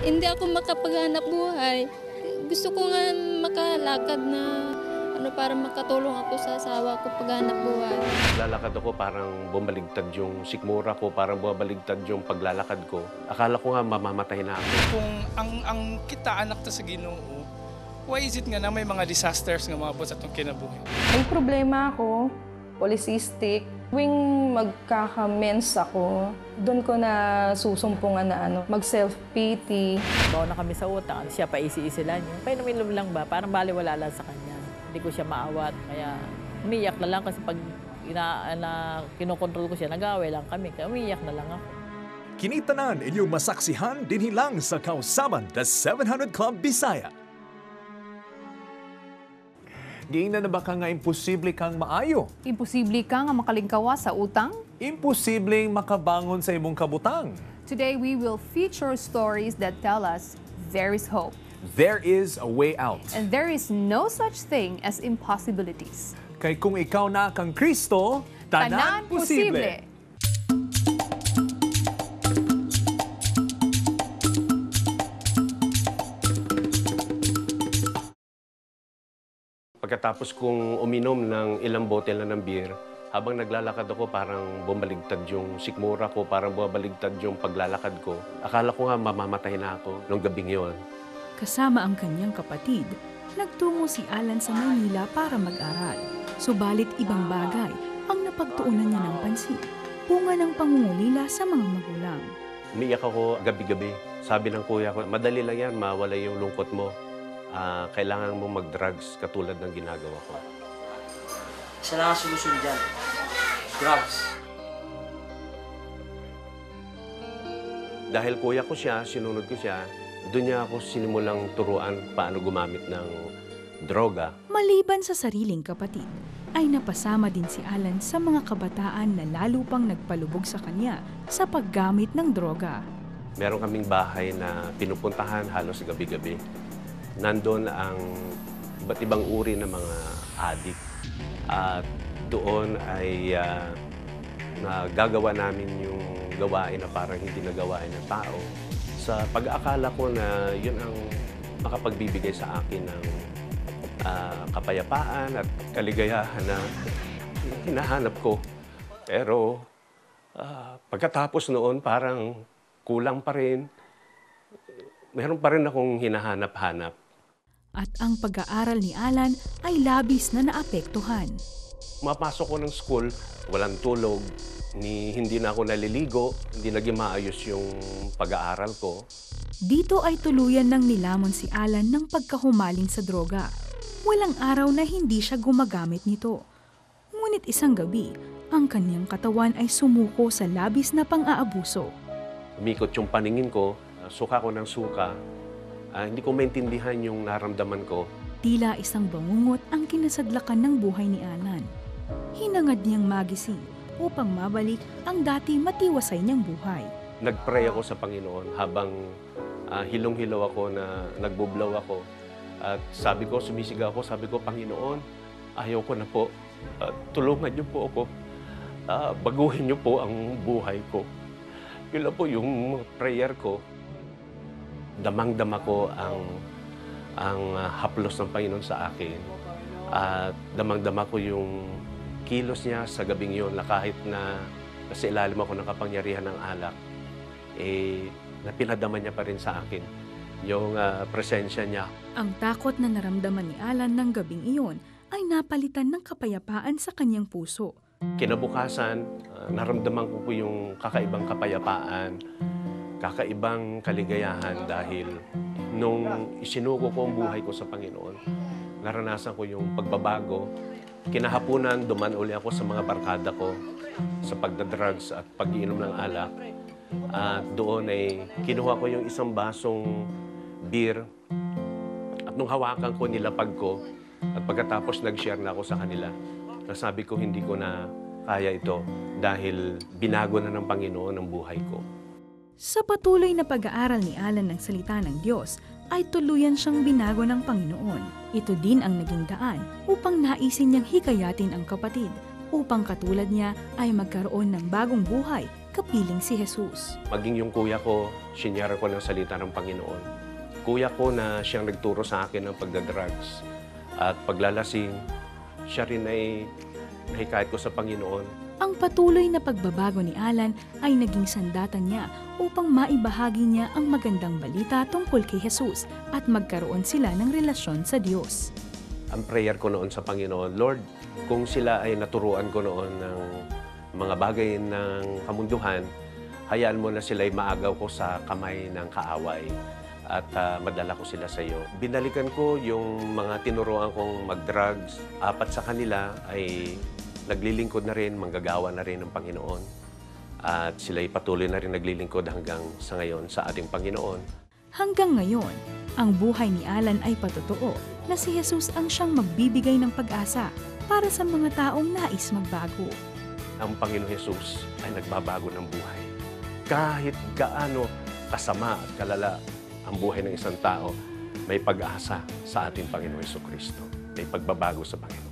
Hindi ako makapaghanap buhay. Gusto ko nga makalakad na para makatulong ako sa asawa ko paghanap buhay. Lalakad ako, parang bumaligtad yung sikmura ko, parang bumaligtad yung paglalakad ko. Akala ko nga mamamatay na ako. Kung ang kita anak ta sa Ginoo, why is it nga na may mga disasters nga mga sa itong kinabuhi? May problema ako, polycystic. Tuwing magkaka-mens ako, doon ko na susumpungan na mag-self-pity. Bawa na kami sa utang, siya pa isi-isi lang yun. Painumin lang ba, parang baliwala lang sa kanya. Hindi ko siya maawat, kaya umiyak na lang kasi pag kinokontrol ko siya, nag-away lang kami, kaya umiyak na lang ako. Kinitanan inyong masaksihan din hilang sa kausaban the 700 Club Bisaya. Giingnan na ba ka nga imposible kang maayo? Imposible ka nga makalingkawa sa utang? Imposibleng makabangon sa imong kabutang? Today we will feature stories that tell us there is hope. There is a way out. And there is no such thing as impossibilities. Kay kung ikaw na kang Kristo, tanan posible. Pagkatapos kong uminom ng ilang botel na ng beer, habang naglalakad ako, parang bumaligtad yung sikmura ko, parang bumaligtad yung paglalakad ko. Akala ko nga mamamatay na ako nung gabing yon. Kasama ang kanyang kapatid, nagtungo si Alan sa Maynila para mag-aral. Subalit ibang bagay ang napagtuunan niya ng pansin. Bunga ng pangungulila sa mga magulang. Umiyak ako gabi-gabi. Sabi ng kuya ko, madali lang yan, mawala yung lungkot mo. Kailangan mo mag-drugs katulad ng ginagawa ko. Isa lang ang solusyon dyan. Drugs. Dahil kuya ko siya, sinunod ko siya, doon niya ako sinimulang turuan paano gumamit ng droga. Maliban sa sariling kapatid, ay napasama din si Alan sa mga kabataan na lalo pang nagpalubog sa kanya sa paggamit ng droga. Meron kaming bahay na pinupuntahan halos gabi-gabi. Nandun ang iba't ibang uri ng mga adik. At doon ay nagagawa namin yung gawain na parang hindi nagawain ng tao. Sa pag-aakala ko na yun ang makapagbibigay sa akin ng kapayapaan at kaligayahan na hinahanap ko. Pero pagkatapos noon parang kulang pa rin. Meron pa rin akong hinahanap-hanap. At ang pag-aaral ni Alan ay labis na naapektuhan. Mapasok ko ng school, walang tulog, hindi na ako naliligo, hindi naging maayos yung pag-aaral ko. Dito ay tuluyan ng nilamon si Alan ng pagkahumaling sa droga. Walang araw na hindi siya gumagamit nito. Ngunit isang gabi, ang kanyang katawan ay sumuko sa labis na pang-aabuso. Umikot yung paningin ko, suka ko ng suka. Hindi ko maintindihan yung naramdaman ko. Tila isang bangungot ang kinasadlakan ng buhay ni Alan. Hinangad niyang magising upang mabalik ang dati matiwasay niyang buhay. Nagpray ako sa Panginoon habang hilong-hilaw ako na nagbublaw ako. At sabi ko, sumisigaw ako, sabi ko, Panginoon, ayaw ko na po. Tulungan niyo po ako. Baguhin niyo po ang buhay ko. Yun lang po yung prayer ko. Damang-dama ko ang haplos ng Panginoon sa akin. At damang-dama ko yung kilos niya sa gabing yun na kahit na sa ilalim ako ng kapangyarihan ng alak, napinadaman niya pa rin sa akin yung presensya niya. Ang takot na naramdaman ni Alan ng gabing iyon ay napalitan ng kapayapaan sa kanyang puso. Kinabukasan, naramdaman ko po yung kakaibang kapayapaan, kakaibang kaligayahan dahil nung isinuko ko ang buhay ko sa Panginoon, naranasan ko yung pagbabago. Kinahapunan, duman uli ako sa mga barkada ko sa pagdadrugs at pag-iinom ng alak. At doon ay kinuha ko yung isang basong beer at nung hawakan ko, nilapag ko at pagkatapos nag-share na ako sa kanila. Nasabi ko hindi ko na kaya ito dahil binago na ng Panginoon ang buhay ko. Sa patuloy na pag-aaral ni Alan ng salita ng Diyos, ay tuluyan siyang binago ng Panginoon. Ito din ang naging daan upang naisin niyang hikayatin ang kapatid, upang katulad niya ay magkaroon ng bagong buhay kapiling si Jesus. Maging yung kuya ko, sinyara ko ng salita ng Panginoon. Kuya ko na siyang nagturo sa akin ng pagdadrugs at paglalasing, siya rin ay nahikayat ko sa Panginoon. Ang patuloy na pagbabago ni Alan ay naging sandatan niya upang maibahagi niya ang magandang balita tungkol kay Jesus at magkaroon sila ng relasyon sa Diyos. Ang prayer ko noon sa Panginoon, Lord, kung sila ay naturuan ko noon ng mga bagay ng kamunduhan, hayaan mo na sila ay maagaw ko sa kamay ng kaaway at madala ko sila sa iyo. Binalikan ko yung mga tinuruan kong mag-drugs. 4 sa kanila ay naglilingkod na rin, manggagawa na rin ng Panginoon. At sila'y patuloy na rin naglilingkod hanggang sa ngayon sa ating Panginoon. Hanggang ngayon, ang buhay ni Alan ay patotoo na si Jesus ang siyang magbibigay ng pag-asa para sa mga taong nais magbago. Ang Panginoon Jesus ay nagbabago ng buhay. Kahit gaano kasama at kalala ang buhay ng isang tao, may pag-asa sa ating Panginoon Jesucristo. May pagbabago sa Panginoon.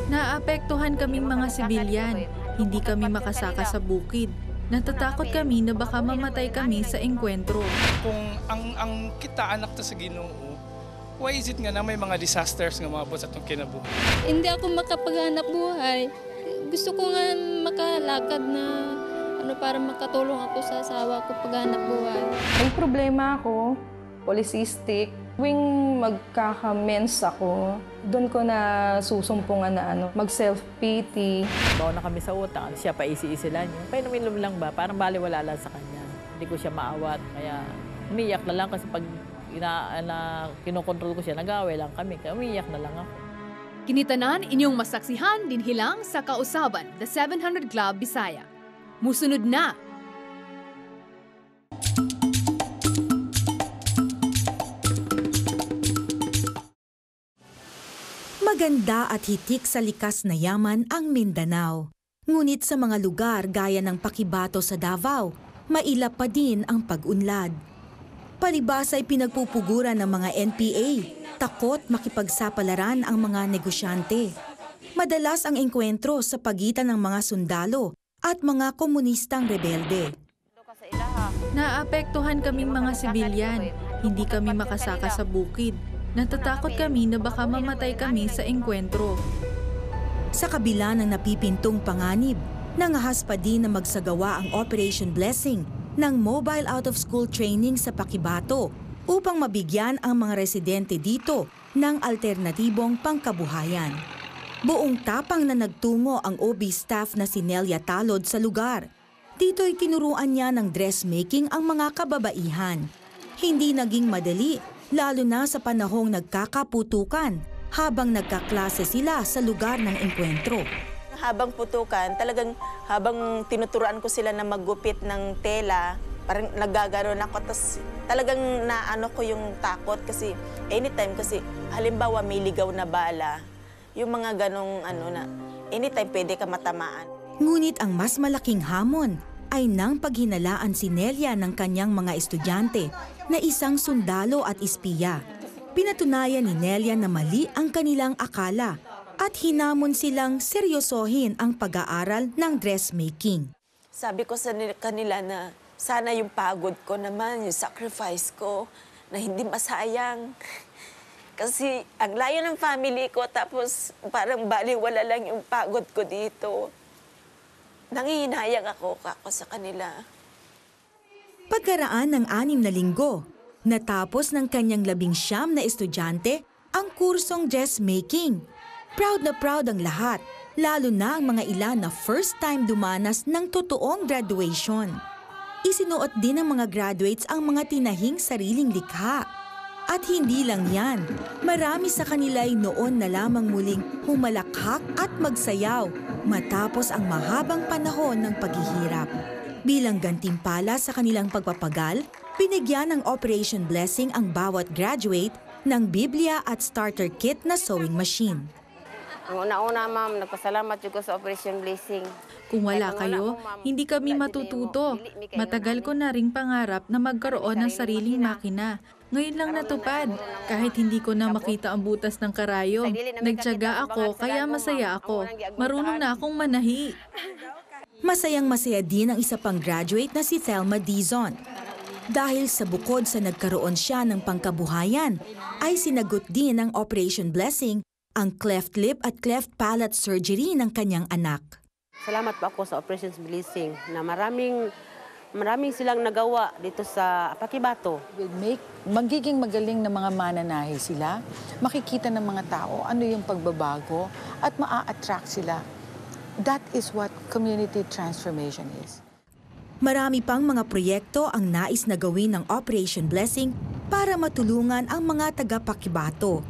Naapektuhan kaming mga sibilyan. Hindi kami makasaka sa bukid. Natatakot kami na baka mamatay kami sa engkwentro. Kung ang kita anak ta sa Ginoo, why is it nga na may mga disasters nga maabot sa itong kinabuhi? Hindi ako makapaghanap buhay. Gusto ko nga makalakad na para makatulong ako sa asawa ko paghanap buhay. May problema ako, polycystic. Tuwing magkaka-mens ako, doon ko na susumpungan na mag-self-pity. Bawa na kami sa utang, siya pa isi-isi lang yun. Painumin lang ba, parang baliwala lang sa kanya. Hindi ko siya maawat, kaya umiyak na lang kasi pag kinokontrol ko siya, nag-away lang kami, kaya umiyak na lang ako. Kinitanan inyong masaksihan din hilang sa Kausaban, The 700 Club Bisaya. Musunod na! Maganda at hitik sa likas na yaman ang Mindanao. Ngunit sa mga lugar gaya ng Pakibato sa Davao, mailap pa din ang pag-unlad. Palibhas ay pinagpupuguran ng mga NPA, takot makipagsapalaran ang mga negosyante. Madalas ang engkwentro sa pagitan ng mga sundalo at mga komunistang rebelde. Naapektuhan kaming mga sibilyan. Hindi kami makasaka sa bukid. Natatakot kami na baka mamatay kami sa engkwentro. Sa kabila ng napipintong panganib, nangahas pa din na magsagawa ang Operation Blessing ng mobile out-of-school training sa Pakibato upang mabigyan ang mga residente dito ng alternatibong pangkabuhayan. Buong tapang na nagtungo ang OB staff na si Nelia Talod sa lugar. Dito'y tinuruan niya ng dressmaking ang mga kababaihan. Hindi naging madali, lalo na sa panahong nagkakaputukan habang nagkaklase sila sa lugar ng engkwentro. Habang putukan, talagang habang tinuturuan ko sila na maggupit ng tela, parang nagagaroon ako. Tapos talagang naano ko yung takot kasi anytime kasi halimbawa may ligaw na bala, yung mga ganong na anytime pwede ka matamaan. Ngunit ang mas malaking hamon ay nang paghinalaan si Nelia ng kanyang mga estudyante na isang sundalo at espiya. Pinatunayan ni Nelia na mali ang kanilang akala at hinamon silang seryosohin ang pag-aaral ng dressmaking. Sabi ko sa kanila na sana yung pagod ko naman, yung sacrifice ko, na hindi masayang. Kasi ang layo ng family ko, tapos parang baliwala lang yung pagod ko dito. Nangihinayang ako sa kanila. Pagkaraan ng 6 na linggo, natapos ng kanyang 19 na estudyante ang kursong dressmaking. Proud na proud ang lahat, lalo na ang mga ilan na first time dumanas ng totoong graduation. Isinuot din ng mga graduates ang mga tinahing sariling likha. At hindi lang yan, marami sa kanila ay noon na lamang muling humalakhak at magsayaw matapos ang mahabang panahon ng paghihirap. Bilang gantimpala sa kanilang pagpapagal, binigyan ng Operation Blessing ang bawat graduate ng Biblia at starter kit na sewing machine. Una-una, ma'am, nagpasalamat ko sa Operation Blessing. Kung wala kayo, hindi kami matututo. Matagal ko na ring pangarap na magkaroon ng sariling makina. Ngayon lang natupad. Kahit hindi ko na makita ang butas ng karayom, nagtiyaga ako kaya masaya ako. Marunong na akong manahi. Masayang-masaya din ang isa pang graduate na si Thelma Dizon. Dahil sa bukod sa nagkaroon siya ng pangkabuhayan, ay sinagot din ng Operation Blessing ang cleft lip at cleft palate surgery ng kanyang anak. Salamat po ako sa Operation Blessing na maraming silang nagawa dito sa Pakibato. Magiging magaling na mga mananahi sila, makikita ng mga tao ano yung pagbabago at maa-attract sila. That is what community transformation is. Marami pang mga proyekto ang nais na gawin ng Operation Blessing para matulungan ang mga taga-Pakibato.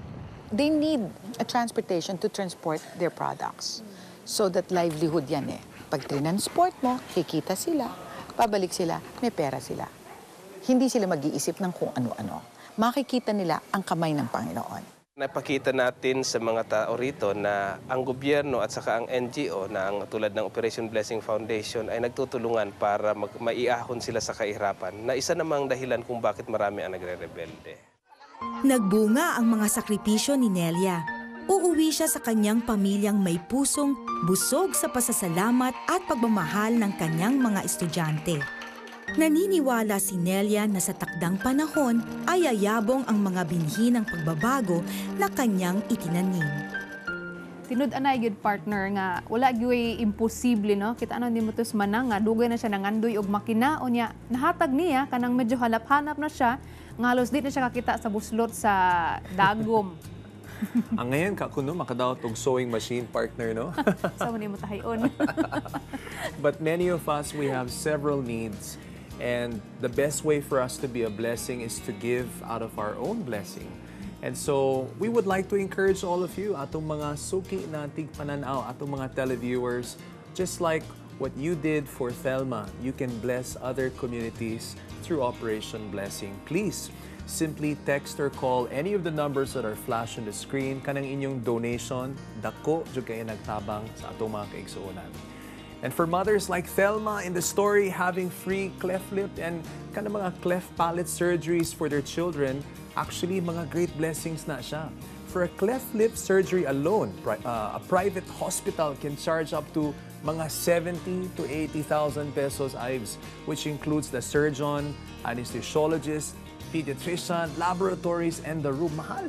They need a transportation to transport their products. So that livelihood yan eh. Pag transport mo, kikita sila, pabalik sila, may pera sila. Hindi sila mag-iisip ng kung ano-ano. Makikita nila ang kamay ng Panginoon. Napakita natin sa mga tao rito na ang gobyerno at saka ang NGO na ang tulad ng Operation Blessing Foundation ay nagtutulungan para maiahon sila sa kahirapan na isa namang dahilan kung bakit marami ang nagre-rebelde. Nagbunga ang mga sakripisyo ni Nelia. Uuwi siya sa kanyang pamilyang may pusong busog sa pasasalamat at pagmamahal ng kanyang mga estudyante. Naniniwala si Nelia na sa takdang panahon ay yayabong ang mga binhi ng pagbabago na kanyang itinanim. Tinud-anay gyud partner nga wala gyud imposible no. Kita ano ni mutos manang nga dugay na siya nangandoy og makina o niya nahatag niya kanang medyo halap-hanap na siya nga halos di na siya kakita sa buslot sa dagom. Ang ngayon, kakuno, makadaot og sewing machine partner, no? Sa mo tahion. But many of us, we have several needs. And the best way for us to be a blessing is to give out of our own blessing. And so, we would like to encourage all of you, atong mga suki na tigpananaw, atong mga televiewers, just like what you did for Thelma, you can bless other communities through Operation Blessing. Please, simply text or call any of the numbers that are flashed on the screen. Kanang inyong donation, dako jud kayo nagtabang sa atong mga kaigsuonan. And for mothers like Thelma in the story having free cleft lip and kanang mga cleft palate surgeries for their children, actually mga great blessings na siya. For a cleft lip surgery alone, a private hospital can charge up to mga 70 to 80,000 pesos Ives, which includes the surgeon, anesthesiologist, pediatrician, laboratories, and the room. Mahal.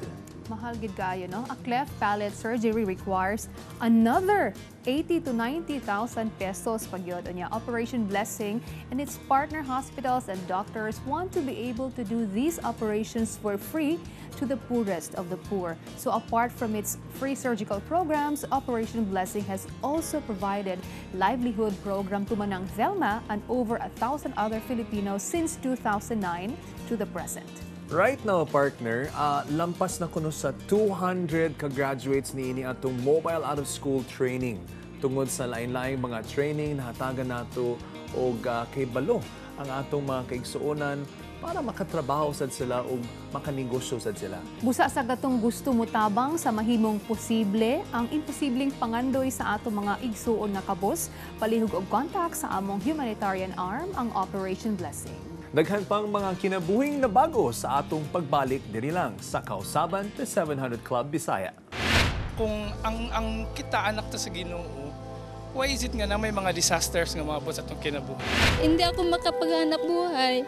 Mahal gid kayo, no? A cleft palate surgery requires another 80 to 90,000 pesos pag yun. Operation Blessing and its partner hospitals and doctors want to be able to do these operations for free to the poorest of the poor. So apart from its free surgical programs, Operation Blessing has also provided livelihood program to Manang Thelma and over 1,000 other Filipinos since 2009 to the present. Right now, partner, lampas na kuno sa 200 ka-graduates niini atong mobile out-of-school training. Tungod sa lain-laing mga training, nahatagan nato og kay balo ang atong mga kaigsuonan para makatrabaho sad sila o makanegosyo sad sila. Busa sa gatong gusto mo tabang sa mahimong posible, ang imposibleng pangandoy sa atong mga igsuon na kabos, palihog og contact sa among humanitarian arm, ang Operation Blessing. Daghan pang mga kinabuhing na bago sa atong pagbalik diri lang sa Kausaban The 700 Club Bisaya. Kung ang kita anak ta sa Ginoo, why is it nga na may mga disasters nga maabot sa atong kinabuhi? Hindi ako makapaghanap buhay.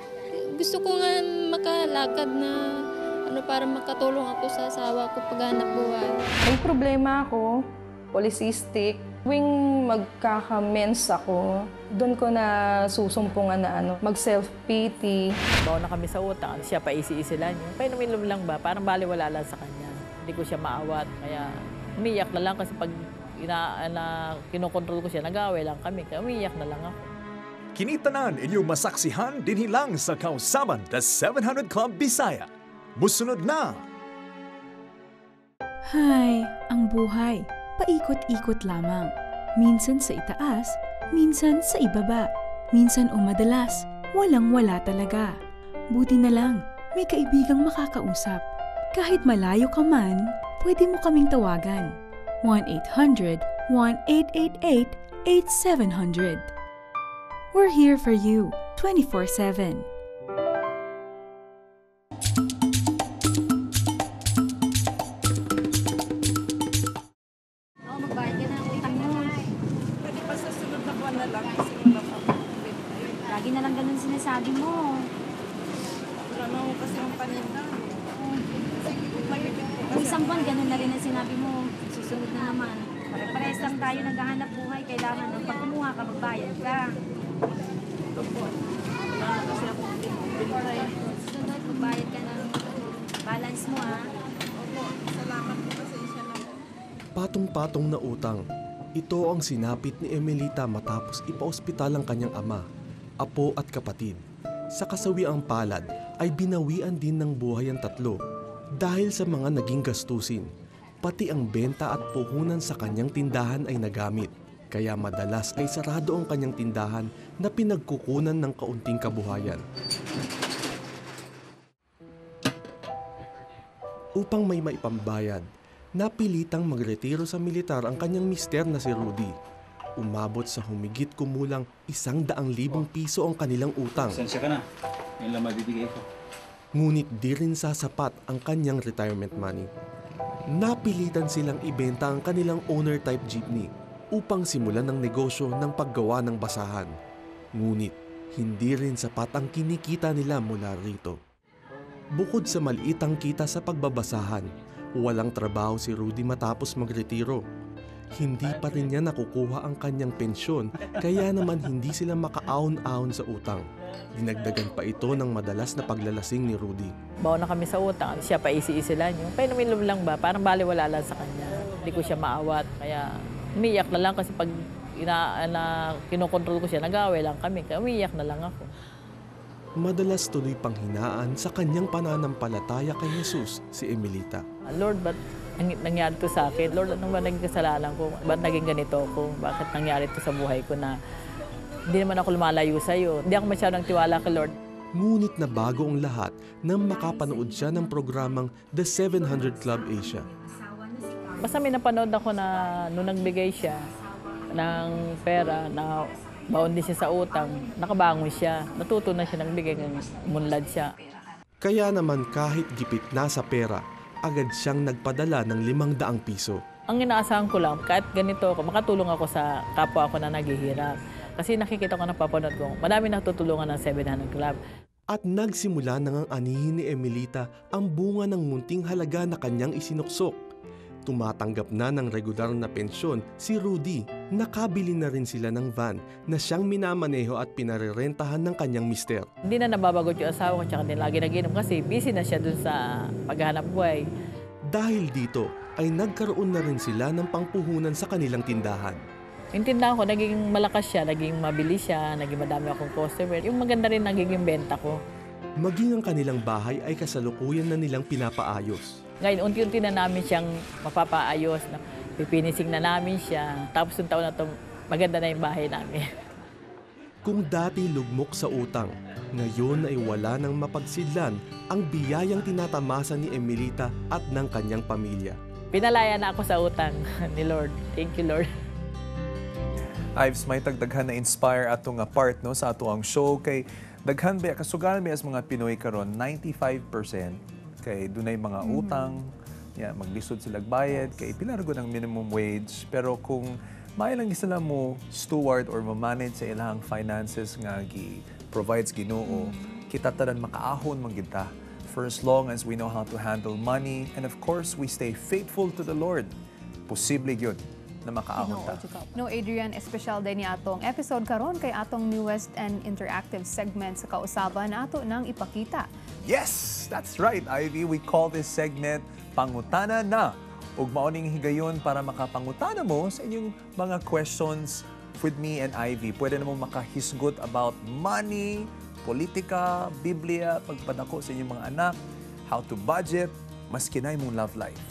Gusto ko nga makalakad na para makatulong ako sa asawa ko paghanap buhay. May problema ako, polycystic. Tuwing magkaka-mens ako, doon ko na susumpungan na mag-self-pity. Bawa na kami sa utang, siya pa isi-isi lang niya. Painumin lang ba, parang baliwala lang sa kanya. Hindi ko siya maawat, kaya umiyak na lang kasi pag kinokontrol ko siya, nag-away lang kami, kaya umiyak na lang ako. Kinitanan inyong masaksihan din hilang sa Kausaban The 700 Club Bisaya. Musunod na! Hay, ang buhay. Paikot-ikot lamang. Minsan sa itaas, minsan sa ibaba. Minsan o madalas, walang-wala talaga. Buti na lang, may kaibigang makakausap. Kahit malayo ka man, pwede mo kaming tawagan. 1-800-1888 888-700. We're here for you 24/7. Magbayad ka na ng utang mo. Pwede pa sa sunod na buwan na lang kasi wala pa. Lagi na lang ganun sinasabi mo. Wala na ako kasi ang paninda. Kung isang buwan, ganun na rin ang sinabi mo. Susunod na naman. Pare-parehas lang tayo naghahanap buhay. Kailangan ng pag kumuha ka, magbayad ka. Susunod, magbayad ka ng balance mo, ha? Opo, salamat po kasi siya na po. Patong-patong na utang. Ito ang sinapit ni Emelita matapos ipaospital ang kanyang ama, apo at kapatid. Sa kasawiang palad ay binawian din ng buhay ang tatlo dahil sa mga naging gastusin. Pati ang benta at puhunan sa kanyang tindahan ay nagamit. Kaya madalas ay sarado ang kanyang tindahan na pinagkukunan ng kaunting kabuhayan. Upang may maipambayad, napilitang magretiro sa militar ang kanyang mister na si Rudy. Umabot sa humigit kumulang 100,000 piso ang kanilang utang. Sensya ka na. Yan lang mabibigay ko. Ngunit di rin sasapat ang kanyang retirement money. Napilitan silang ibenta ang kanilang owner-type jeepney upang simulan ng negosyo ng paggawa ng basahan. Ngunit hindi rin sapat ang kinikita nila mula rito. Bukod sa maliitang kita sa pagbabasahan, walang trabaho si Rudy matapos magretiro. Hindi pa rin niya nakukuha ang kanyang pensyon, kaya naman hindi sila makaahon-ahon sa utang. Dinagdagan pa ito ng madalas na paglalasing ni Rudy. Bawa na kami sa utang, siya pa isi-isilan yung painumin lang ba, parang baliwala lang sa kanya. Hindi ko siya maawat, kaya umiyak na lang kasi pag kinokontrol ko siya, nag-aaway lang kami, kaya umiyak na lang ako. Madalas tuloy panghinaan sa kanyang pananampalataya kay Jesus si Emelita. Lord, ba't nangyari to sa akin? Lord, ano ba naging kasalanan ko? Ba't naging ganito ako? Bakit nangyari to sa buhay ko na hindi naman ako lumalayo sa'yo? Hindi ako masyadong tiwala kay Lord. Ngunit na bago ang lahat nang makapanood siya ng programang The 700 Club Asia. Basta may napanood ako na nung nagbigay siya ng pera na baon din siya sa utang, nakabangon siya, natuto na siya nagbigay ng munlad siya. Kaya naman kahit gipit na sa pera, agad siyang nagpadala ng 500 piso. Ang inaasahan ko lang, kahit ganito ako, makatulong ako sa kapwa ko na naghihirap. Kasi nakikita ko, napapanood ko, madami natutulungan ng 700 Club. At nagsimula nang anihin ni Emelita ang bunga ng munting halaga na kanyang isinuksok. Tumatanggap na ng regular na pensyon si Rudy. Nakabili na rin sila ng van na siyang minamaneho at pinarerentahan ng kanyang mister. Hindi na nababagot yung asawa ko, tsaka hindi lagi nag-inom kasi busy na siya dun sa paghahanap buhay. Dahil dito ay nagkaroon na rin sila ng pangpuhunan sa kanilang tindahan. Yung tindahan ko, naging malakas siya, naging mabilis siya, naging madami akong customer. Yung maganda rin naging benta ko. Maging ang kanilang bahay ay kasalukuyan na nilang pinapaayos. Ngayon, unti-unti na namin siyang mapapaayos. Pipinising na namin siya. Tapos yung taon na ito, maganda na yung bahay namin. Kung dati lugmok sa utang, ngayon ay wala nang mapagsidlan ang biyayang tinatamasa ni Emelita at ng kanyang pamilya. Pinalaya na ako sa utang ni Lord. Thank you, Lord. Ives, may tagdaghan na inspire atong part no sa atong show kay daghan ba kasuganan mi as mga Pinoy karon 95% kay dunay mga utang, maglisod sila bayad, kay pilargo ng minimum wage. Pero kung may lang sila mo steward or ma-manage sa ilang finances nga provides Ginoo, kita tanan makaahon man kita for as long as we know how to handle money and of course we stay faithful to the Lord. Posible gyud na makaahon ta. No, Adrian, espesyal din ni atong episode karon kay atong newest and interactive segment sa kausaban na ato nang ipakita. Yes, that's right, Ivy. We call this segment Pangutana Na. Ug maoning higayon para makapangutana mo sa inyong mga questions with me and Ivy. Pwede na mo makahisgot about money, politika, Biblia, pagpadako sa inyong mga anak, how to budget, maski na imong love life.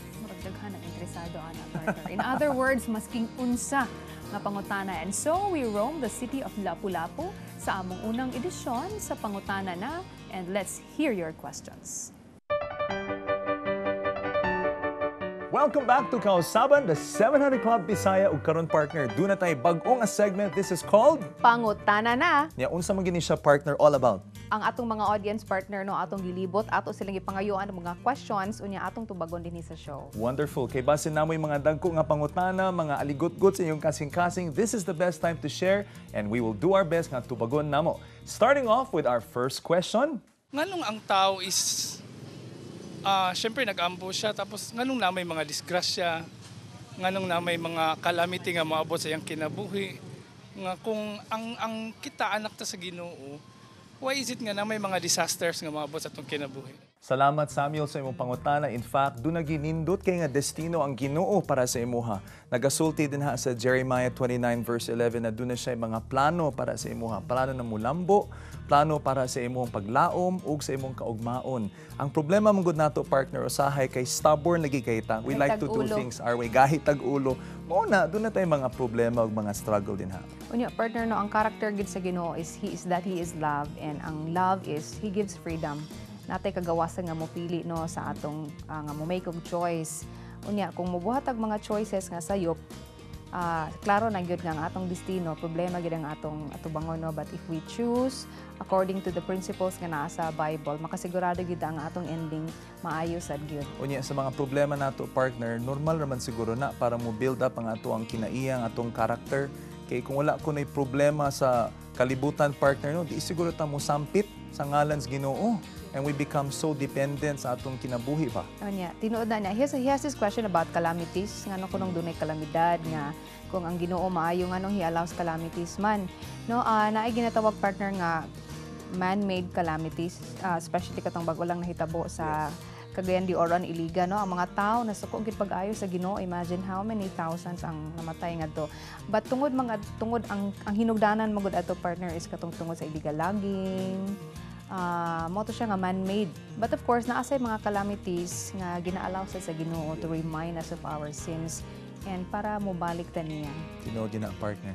Daghan ang interesado ana partner. In other words, masking unsa nga pangutana. And so we roam the city of Lapu-Lapu sa among unang edisyon sa Pangutana Na, and let's hear your questions. Welcome back to Kausaban, the 700 Club Bisaya ug karon partner. Doon na tayo bag-ong a segment. This is called Pangutana na. Nya unsa man gini siya partner all about? Ang atong mga audience partner no atong gilibot ato silang ipangayuan ang mga questions unya atong tubagon dinhi sa show. Wonderful. Kay basin namoy mga dagko nga pangutana, mga aligot-got sa inyong kasing-kasing. This is the best time to share and we will do our best nga tubagon namo. Starting off with our first question. Nganong ang tao is syempre nag-ambush siya tapos nganong na may mga disgrasya, nganong na may mga calamity nga maabot sa iyang kinabuhi, nga kung ang kita anak ta sa Ginoo, why is it nga na may mga disasters nga maabot sa atong kinabuhi? Salamat Samuel sa imong pangutana. In fact, doon naginindot kay nga destino ang Ginoo para sa imuha. Nagasulti din ha sa Jeremiah 29 verse 11 na doon na siya mga plano para sa imuha. Plano na mulambo, plano para sa imong paglaom ug sa imong kaugmaon. Ang problema mong nato partner usahay kay stubborn lagi kay ta. We like to do things our way. Gahit tag-ulo. Mao na doon na tay mga problema ug mga struggle din ha. Unya partner no ang character gid sa Ginoo is he is love and ang love is he gives freedom. Natay kagawasan nga mopili no sa atong nga mo make og choice. Unya kung mobuhat ang mga choices nga sayop, klaro na gyud nga ang atong destino, problema gyud ang atong atubangon no, but if we choose according to the principles nga naa sa Bible, makasigurado gyud ang atong ending maayo sad gyud. Unya sa mga problema nato partner, normal raman siguro na para mo build up ang ato ang kinaiyang atong character. Kay kung wala ko nay problema sa kalibutan partner no, di siguro ta mo sampit sa ngalan sa Ginoo. And we become so dependent sa atong kinabuhi ba? Anya, tinuod na niya. He has this question about calamities. Nga kung nung dunay kalamidad, nga kung ang Ginoo maayo nga nung he allows calamities man. No, naay ginatawag partner nga man-made calamities, especially katong bag walang nahitabo sa Cagayan de Oro, Iliga, no? Ang mga tao na suko gid pag-ayo sa Ginoo, imagine how many thousands ang namatay ngadto. But tungod ang hinugdanan magud ato partner is katong tungod sa illegal logging. Mo to siya nga man-made. But of course, naasay mga calamities nga gina-allow sa Ginoo to remind us of our sins and para mo balik ta niya. Tinood din ang partner.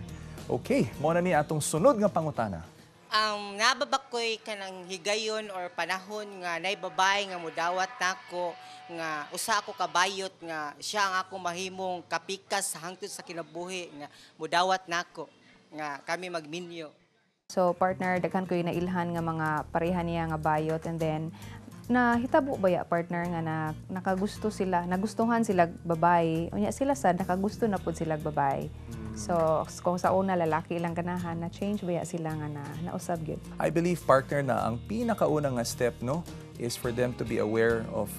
Okay, mo na ni atong sunod nga pangutana. Ang nababakoy kanang higayon or panahon nga naibabay nga mudawat nako nga usa ako kabayot nga siya ang ako mahimong kapikas hangtod sa kinabuhi nga mudawat nako nga kami magminyo. So partner, daghan ko yung nailhan nga mga pareha niya nga bayot and then nahitabo ba ya partner nga nakagusto sila, nagustuhan sila babae. Unya sila sad nakagusto na pud sila babae. So kung sa una lalaki lang ganahan na change ba ya sila nga nausab gyud. I believe partner na ang pinakaunang nga step no is for them to be aware of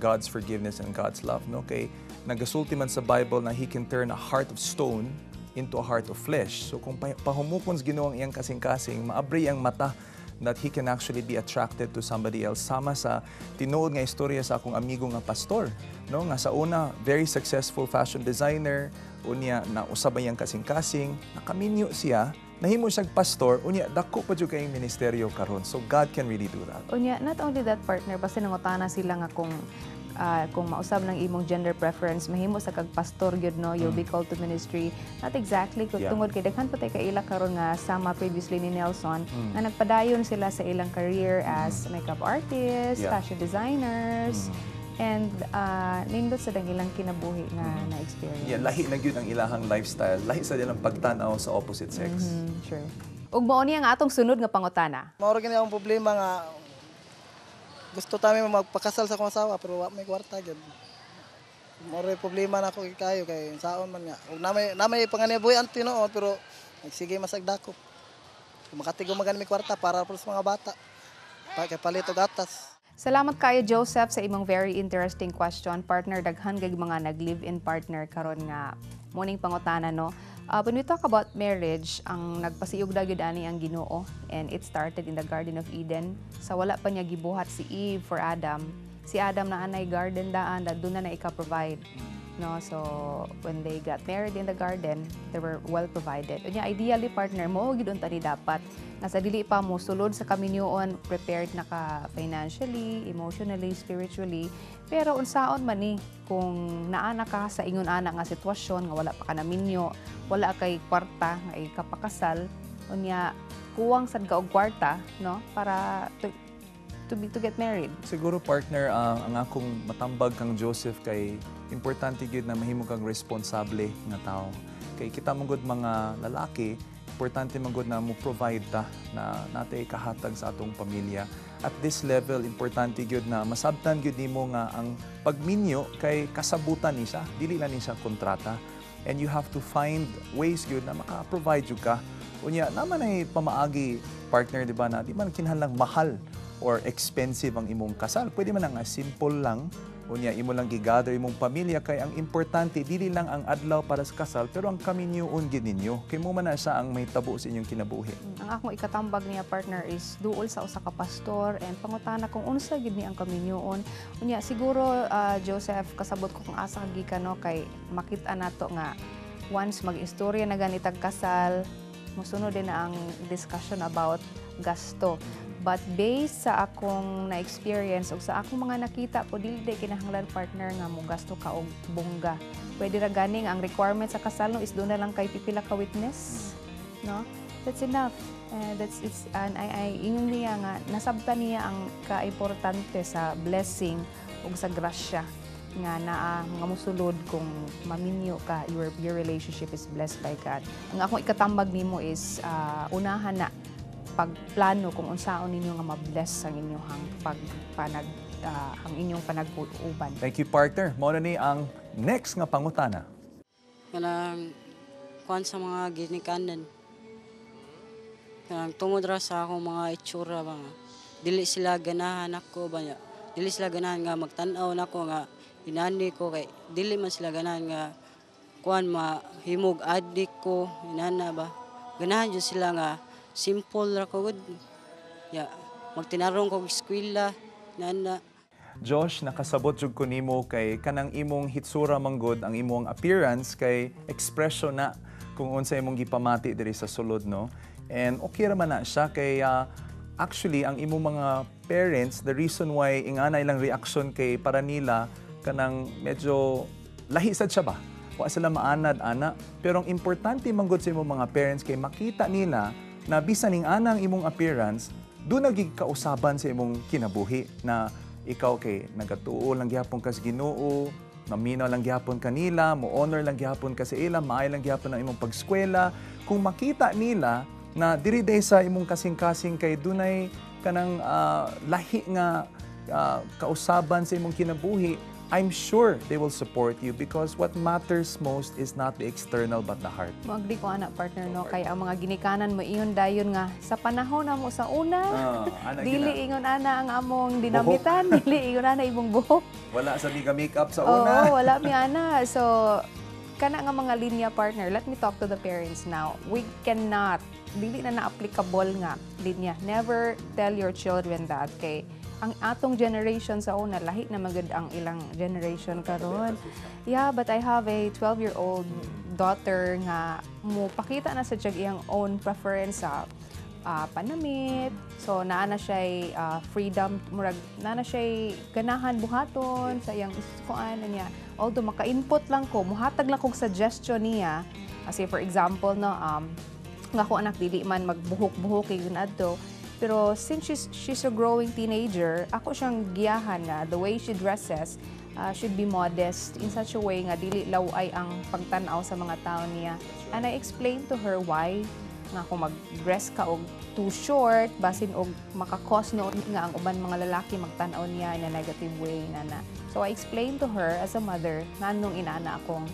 God's forgiveness and God's love no kay nagasulti man sa Bible na he can turn a heart of stone into a heart of flesh. So kung pahumukon sa Ginoo ang iyang kasing-kasing, maabri ang mata that he can actually be attracted to somebody else. Sama sa tinuod nga istorya sa akong amigo nga pastor, no? Nga sa una, very successful fashion designer, unya na usab ang kasing-kasing, nakaminyo siya, nahimo siyang pastor, unya dako pa jud kay ministeryo karon. So God can really do that. Unya not only that partner, basta nangutana sila nga kung mausab ng imong gender preference, mahimo sa kagpastor gyud no, you'll be called to ministry. Not exactly kung tungod kay daghan pa tay kaila karon nga sama previously ni Nelson na nagpadayon sila sa ilang career as makeup artists, fashion designers, and nindot sa dang ilang kinabuhi nga na-experience. Yeah, lahi na gyud ang ilahang lifestyle, lahi sa ilang pagtan-aw sa opposite sex. Sure. Ug mao ni ang atong sunod nga pangutana. Mao gani ang problema nga gusto tami magpakasal sa akong asawa pero wa may kwarta gyud. More problema na ako kayo kay saon man nga. Ug namay panganibuhi ang tinuod pero nagsige masagdakop. Makatigo magani may kwarta para sa mga bata. Kay palito gatas. Salamat kayo Joseph sa imong very interesting question. Partner, daghan kay mga nag-live-in partner karon nga morning pangutana no. When we talk about marriage, ang nagpasiyog gyud ani ang Ginoo and it started in the Garden of Eden. Sa wala pa niya gibuhat si Eve for Adam. Si Adam na anay garden daan that doon na ika-provide. No, so when they got married in the garden, they were well provided. Unya ideally partner mo gid unta ni dapat nga sa dili pa mo sulod sa kaminyoon, prepared na ka financially, emotionally, spiritually. Pero unsaon man ni kung naana ka sa ingon ana nga sitwasyon nga wala pa ka naminyo, wala kay kwarta nga ikapakasal, unya kuwang sad ka og kwarta no para to get married? Siguro partner, ang akong matambag kang Joseph kay importante gyud na mahimo kang responsable nga tao. Kay kita mong mga lalaki, importante magod na mo provide ta na natay kahatag sa atong pamilya. At this level, importante gyud na masabtan gyud nimo nga ang pagminyo kay kasabutan ni siya, dili lang ni siya kontrata. And you have to find ways gyud na maka-provide jud ka. Unya naman ay pamaagi partner, di ba, na di man kinahanglang mahal or expensive ang imong kasal. Pwede man nga simple lang. Unya imo lang gigather imong pamilya kay ang importante dili lang ang adlaw para sa kasal pero ang kaminyoon gid ninyo. Kay mo man na siya ang may tabo sa inyong kinabuhi. Ang akong ikatambag niya partner is duol sa usa ka pastor and pangutana kung unsa gid ni ang kaminyoon. Unya siguro Joseph, kasabot ko kung asa gikan no kay makita nato nga once mag-istorya na ganitag kasal, musunod din na ang discussion about gasto. But based sa akong na-experience o sa akong mga nakita po, dili day kinahanglan partner nga mo gasto ka og bongga. Pwede ra ganing ang requirement sa kasal no is doon na lang kay pipila ka witness, no? That's enough. And I ingon niya nga nasabtan niya ang kaimportante sa blessing ug sa grasya nga naa nga mosulod kung maminyo ka, your relationship is blessed by God. Ang akong ikatambag nimo is unahan na pagplano kung unsaon ninyo nga ma-bless ang inyong ang inyong panag-uban. Thank you partner. Mao na ni ang next nga pangutana. Kanang kuan sa mga ginikanan. Kanang tungod ra sa akong mga itsura ba. Dili sila ganahan ako ba. Dili sila ganahan nga magtan-aw nako nga inani ko kay dili man sila ganahan nga kuan mahimog adik ko inana ba. Ganahan jud sila nga simple ra ko gud. Ya, magtinarong ko eskwela nana. Josh, nakasabot jud ko nimo kay kanang imong hitsura manggod ang imong appearance kay expression na kung unsa imong gipamati diri sa sulod no. And okay ra man na siya kay actually ang imong mga parents, the reason why ingana ilang reaction kay para nila kanang medyo lahi sad siya ba. Wa sila maanad ana, pero ang importante manggod sa imong mga parents kay makita nila na bisan ning anang imong appearance, doon nagigkausaban sa imong kinabuhi na ikaw kay nagatuo lang gihapon ka sa Ginoo, maminaw lang gihapon kanila, mo honor lang gihapon ka sa ila, maay lang gihapon ang imong pagskwela. Kung makita nila na diri day sa imong kasing-kasing kay dunay kanang lahi nga kausaban sa imong kinabuhi, I'm sure they will support you because what matters most is not the external but the heart. Maagdi ko anak partner no kay ang mga ginikanan mo ingon dayon nga sa panahon na mo sa una dili ingon ana ang among dinamitan, dili ingon ana imong buhok. Wala sa biga makeup sa una. Oo, wala mi ana. So kana nga mga linya partner, let me talk to the parents now. We cannot dili na applicable nga linya. Never tell your children that kay ang atong generation sa una, lahi na magud ang ilang generation karon. Yeah, but I have a 12-year-old daughter nga mo pakita na sa iyang own preference sa panamit. So naana siya freedom, murag naana siya ganahan buhaton sa iyang kuan niya. Although maka-input lang ko, muhatag lang kog suggestion niya. Kasi for example no nga ko anak dili man magbuhok-buhok yun adto. Pero since she's a growing teenager, ako siyang giyahan nga the way she dresses should be modest in such a way nga dili laway ang pagtan-aw sa mga tao niya. And I explained to her why nga kung mag-dress ka og too short, basin og makakos no nga ang uban mga lalaki magtan-aw niya in a negative way nana. So I explained to her as a mother nganong inana akong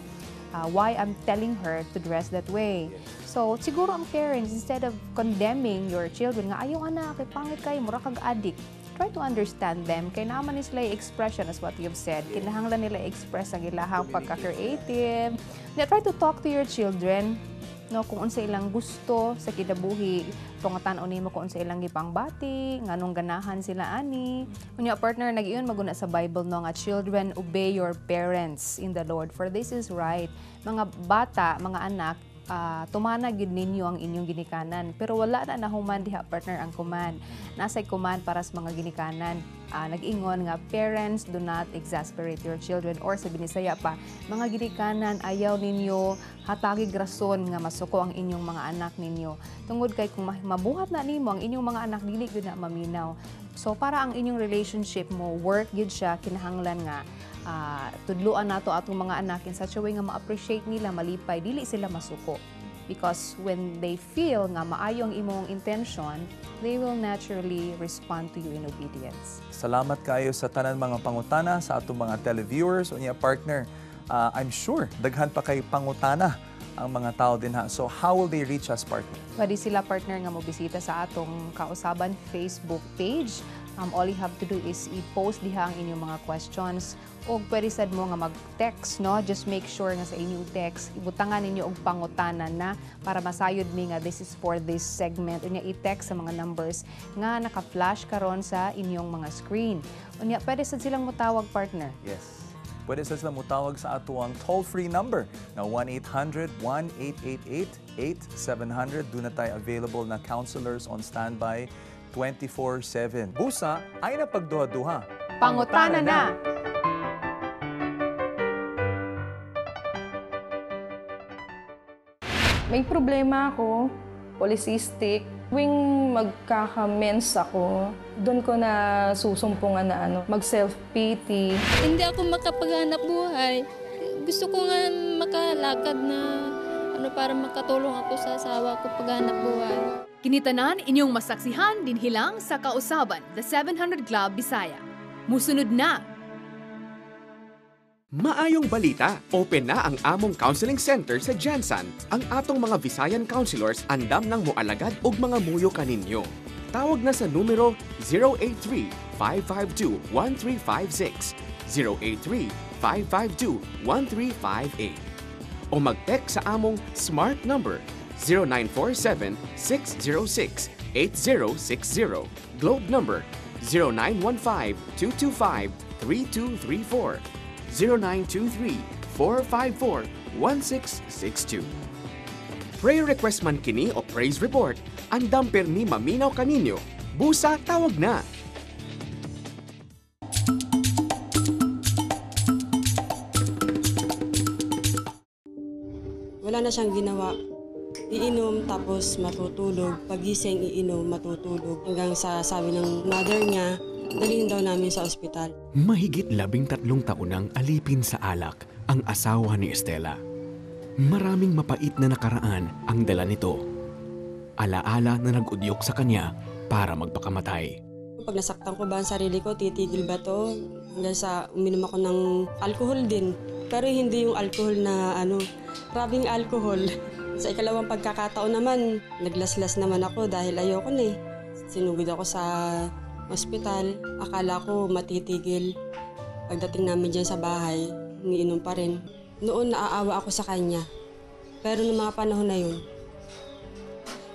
why I'm telling her to dress that way. So, siguro ang parents, instead of condemning your children, nga ayaw anak, kay pangit kayo, mura kag addict, try to understand them. Kaya naman nila expression as what you've said. Kinahanglan nila express ang ilahang pagka-creative. Try to talk to your children, no, kung unsa ilang gusto sa kinabuhi, pangatan nimo kung unsa ilang gipangbati, nganong ganahan sila ani. Unya partner nag-iyon maguna sa Bible no nga children obey your parents in the Lord for this is right. Mga bata, mga anak, tumana gid ninyo ang inyong ginikanan. Pero wala na nahuman diha partner ang command. Nasay command para sa mga ginikanan. Nag-ingon nga parents do not exasperate your children, or sa Binisaya pa, mga ginikanan ayaw ninyo hatagig rason nga masuko ang inyong mga anak ninyo. Tungod kay kung mabuhat na nimo ang inyong mga anak, dili gyud na maminaw. So para ang inyong relationship mo work gyud siya, kinahanglan nga tudluan nato atong mga anak in such a way nga ma-appreciate nila, malipay, dili sila masuko. Because when they feel nga maayo ang imong intention, they will naturally respond to you in obedience. Salamat kayo sa tanan mga pangutana sa atong mga televiewers. Unya partner, I'm sure daghan pa kay pangutana ang mga tao din ha. So how will they reach us, partner? Pwede sila partner nga mobisita sa atong Kausaban Facebook page. All you have to do is i-post diha ang inyong mga questions, o pwede sad mo nga mag-text, no? Just make sure nga sa inyong text ibutangan ninyo og pangutana na para masayod mi nga this is for this segment. Unya i-text sa mga numbers nga naka-flash karon sa inyong mga screen. Unya pwede sad silang motawag, partner. Yes. Pwede sa sila mutawag sa ato ang toll-free number na 1-800-1888-8700. Doon na tayo available na counselors on standby 24/7. Busa ay napagduha-duha. Pangutana na! May problema ako, polycystic. Tuwing magkaka-mens ako, doon ko na susumpungan na mag-self-pity. Hindi ako makapaghanap buhay. Gusto ko nga makalakad na para makatulong ako sa asawa ko paghanap buhay. Kinitanan inyong masaksihan din hilang sa Kausaban, The 700 Club Bisaya. Musunod na! Maayong balita! Open na ang among counseling center sa Jansan. Ang atong mga Visayan counselors andam ng moalagad og mga muyo kaninyo. Tawag na sa numero 083-552-1356, 083-552-1358. O mag-text sa among smart number 0947-606-8060, Globe number 0915-225-3234, 0923-454-1662. Prayer request man kini o praise report, andam permi maminaw kaninyo. Busa, tawag na! Wala na siyang ginawa. Iinom tapos matutulog. Pagising iinom, matutulog. Hanggang sa sabi ng mother niya, dalhin daw namin sa ospital. Mahigit 13 taon nang alipin sa alak ang asawa ni Estela. Maraming mapait na nakaraan ang dala nito. Alaala na nag-udyok sa kanya para magpakamatay. Pag nasaktan ko ba ang sarili ko, titigil ba to? Hanggang sa uminom ako ng alcohol din. Pero hindi yung alcohol na rubbing alcohol. Sa ikalawang pagkakataon naman, naglaslas naman ako dahil ayoko na eh. Sinugod ako sa ospital. Akala ko matitigil. Pagdating namin dyan sa bahay, umiinom pa rin. Noon naaawa ako sa kanya. Pero noong mga panahon na yun,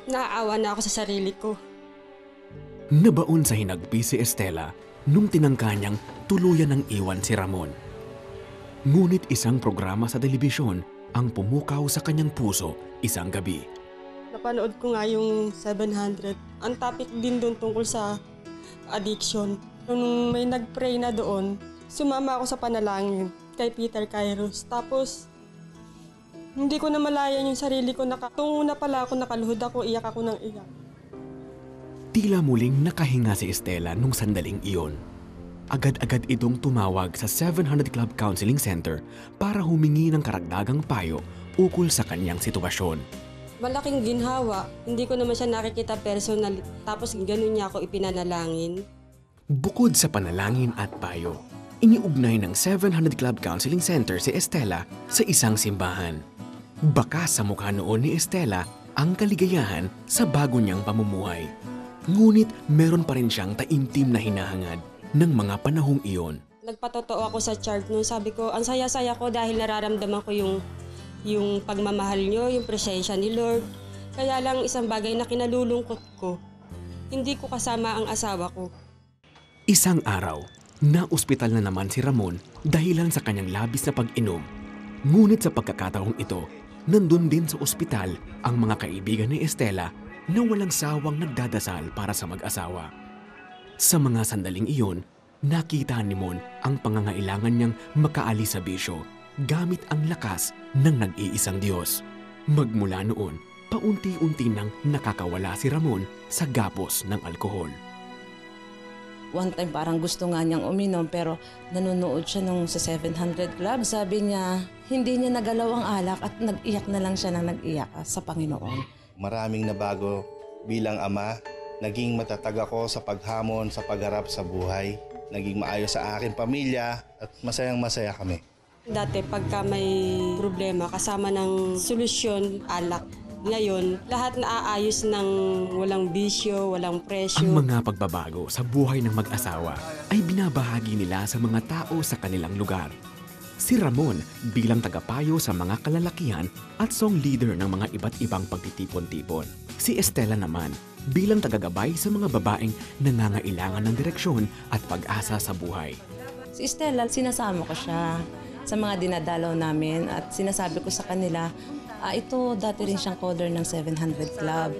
naaawa na ako sa sarili ko. Nabaon sa hinagpi si Estela nung tinangka niyang tuluyan ng iwan si Ramon. Ngunit isang programa sa telebisyon ang pumukaw sa kanyang puso isang gabi. Napanood ko nga yung 700. Ang topic din doon tungkol sa addiction. Nung may nag-pray na doon, sumama ako sa panalangin kay Peter Kairos. Tapos, hindi ko na malayan yung sarili ko. Tungo na pala ako, nakaluhod ako, iyak ako ng iyak. Tila muling nakahinga si Estela nung sandaling iyon. Agad-agad itong tumawag sa 700 Club Counseling Center para humingi ng karagdagang payo ukol sa kanyang sitwasyon. Malaking ginhawa. Hindi ko naman siya nakikita personal. Tapos ganun niya ako ipinanalangin. Bukod sa panalangin at payo, iniugnay ng 700 Club Counseling Center si Estela sa isang simbahan. Baka sa mukha noon ni Estela ang kaligayahan sa bago niyang pamumuhay. Ngunit meron pa rin siyang taimtim na hinahangad ng mga panahong iyon. Nagpatotoo ako sa chart noon. Sabi ko, ang saya-saya ko dahil nararamdaman ko yung pagmamahal niyo, yung presensya ni Lord. Kaya lang isang bagay na kinalulungkot ko, hindi ko kasama ang asawa ko. Isang araw, na-ospital na naman si Ramon dahilan sa kanyang labis na pag-inom. Ngunit sa pagkakataong ito, nandun din sa ospital ang mga kaibigan ni Estela na walang sawang nagdadasal para sa mag-asawa. Sa mga sandaling iyon, nakita ni Mon ang pangangailangan niyang makaalis sa bisyo gamit ang lakas ng nag-iisang Diyos. Magmula noon, paunti-unti nang nakakawala si Ramon sa gapos ng alkohol. One time parang gusto nga niyang uminom pero nanonood siya nung sa 700 Club. Sabi niya, hindi niya nagalaw ang alak at nag-iyak na lang siya na nag-iyak sa Panginoon. Maraming nabago bilang ama. Naging matatag ako sa paghamon, sa pagharap sa buhay. Naging maayos sa aking pamilya at masayang-masaya kami. Dati pagka may problema kasama ng solusyon, alak. Ngayon, lahat naaayos ng walang bisyo, walang presyo. Ang mga pagbabago sa buhay ng mag-asawa ay binabahagi nila sa mga tao sa kanilang lugar. Si Ramon bilang tagapayo sa mga kalalakihan at song leader ng mga iba't ibang pagtitipon-tipon. Si Estela naman bilang tagagabay sa mga babaeng nangangailangan ng direksyon at pag-asa sa buhay. Si Estela, sinasama ko siya sa mga dinadalaw namin at sinasabi ko sa kanila, ito dati rin siyang caller ng 700 Club.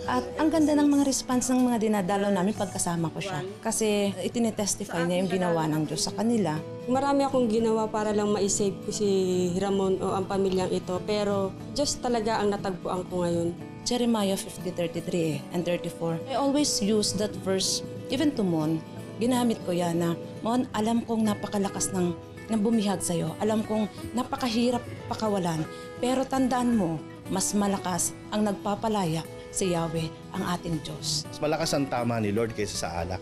At ang ganda ng mga response ng mga dinadalaw namin pagkasama ko siya. Kasi itinetestify niya yung ginawa ng Diyos sa kanila. Marami akong ginawa para lang ma-save ko si Ramon o ang pamilyang ito. Pero Diyos talaga ang natagpuan ko ngayon. Jeremiah 50:33 and 34. I always use that verse, even to Mon. Ginamit ko yan na, Mon, alam kong napakalakas ng bumihag sa'yo. Alam kong napakahirap pakawalan. Pero tandaan mo, mas malakas ang nagpapalaya si Yahweh, ang ating Diyos. Mas malakas ang tama ni Lord kaysa sa alak.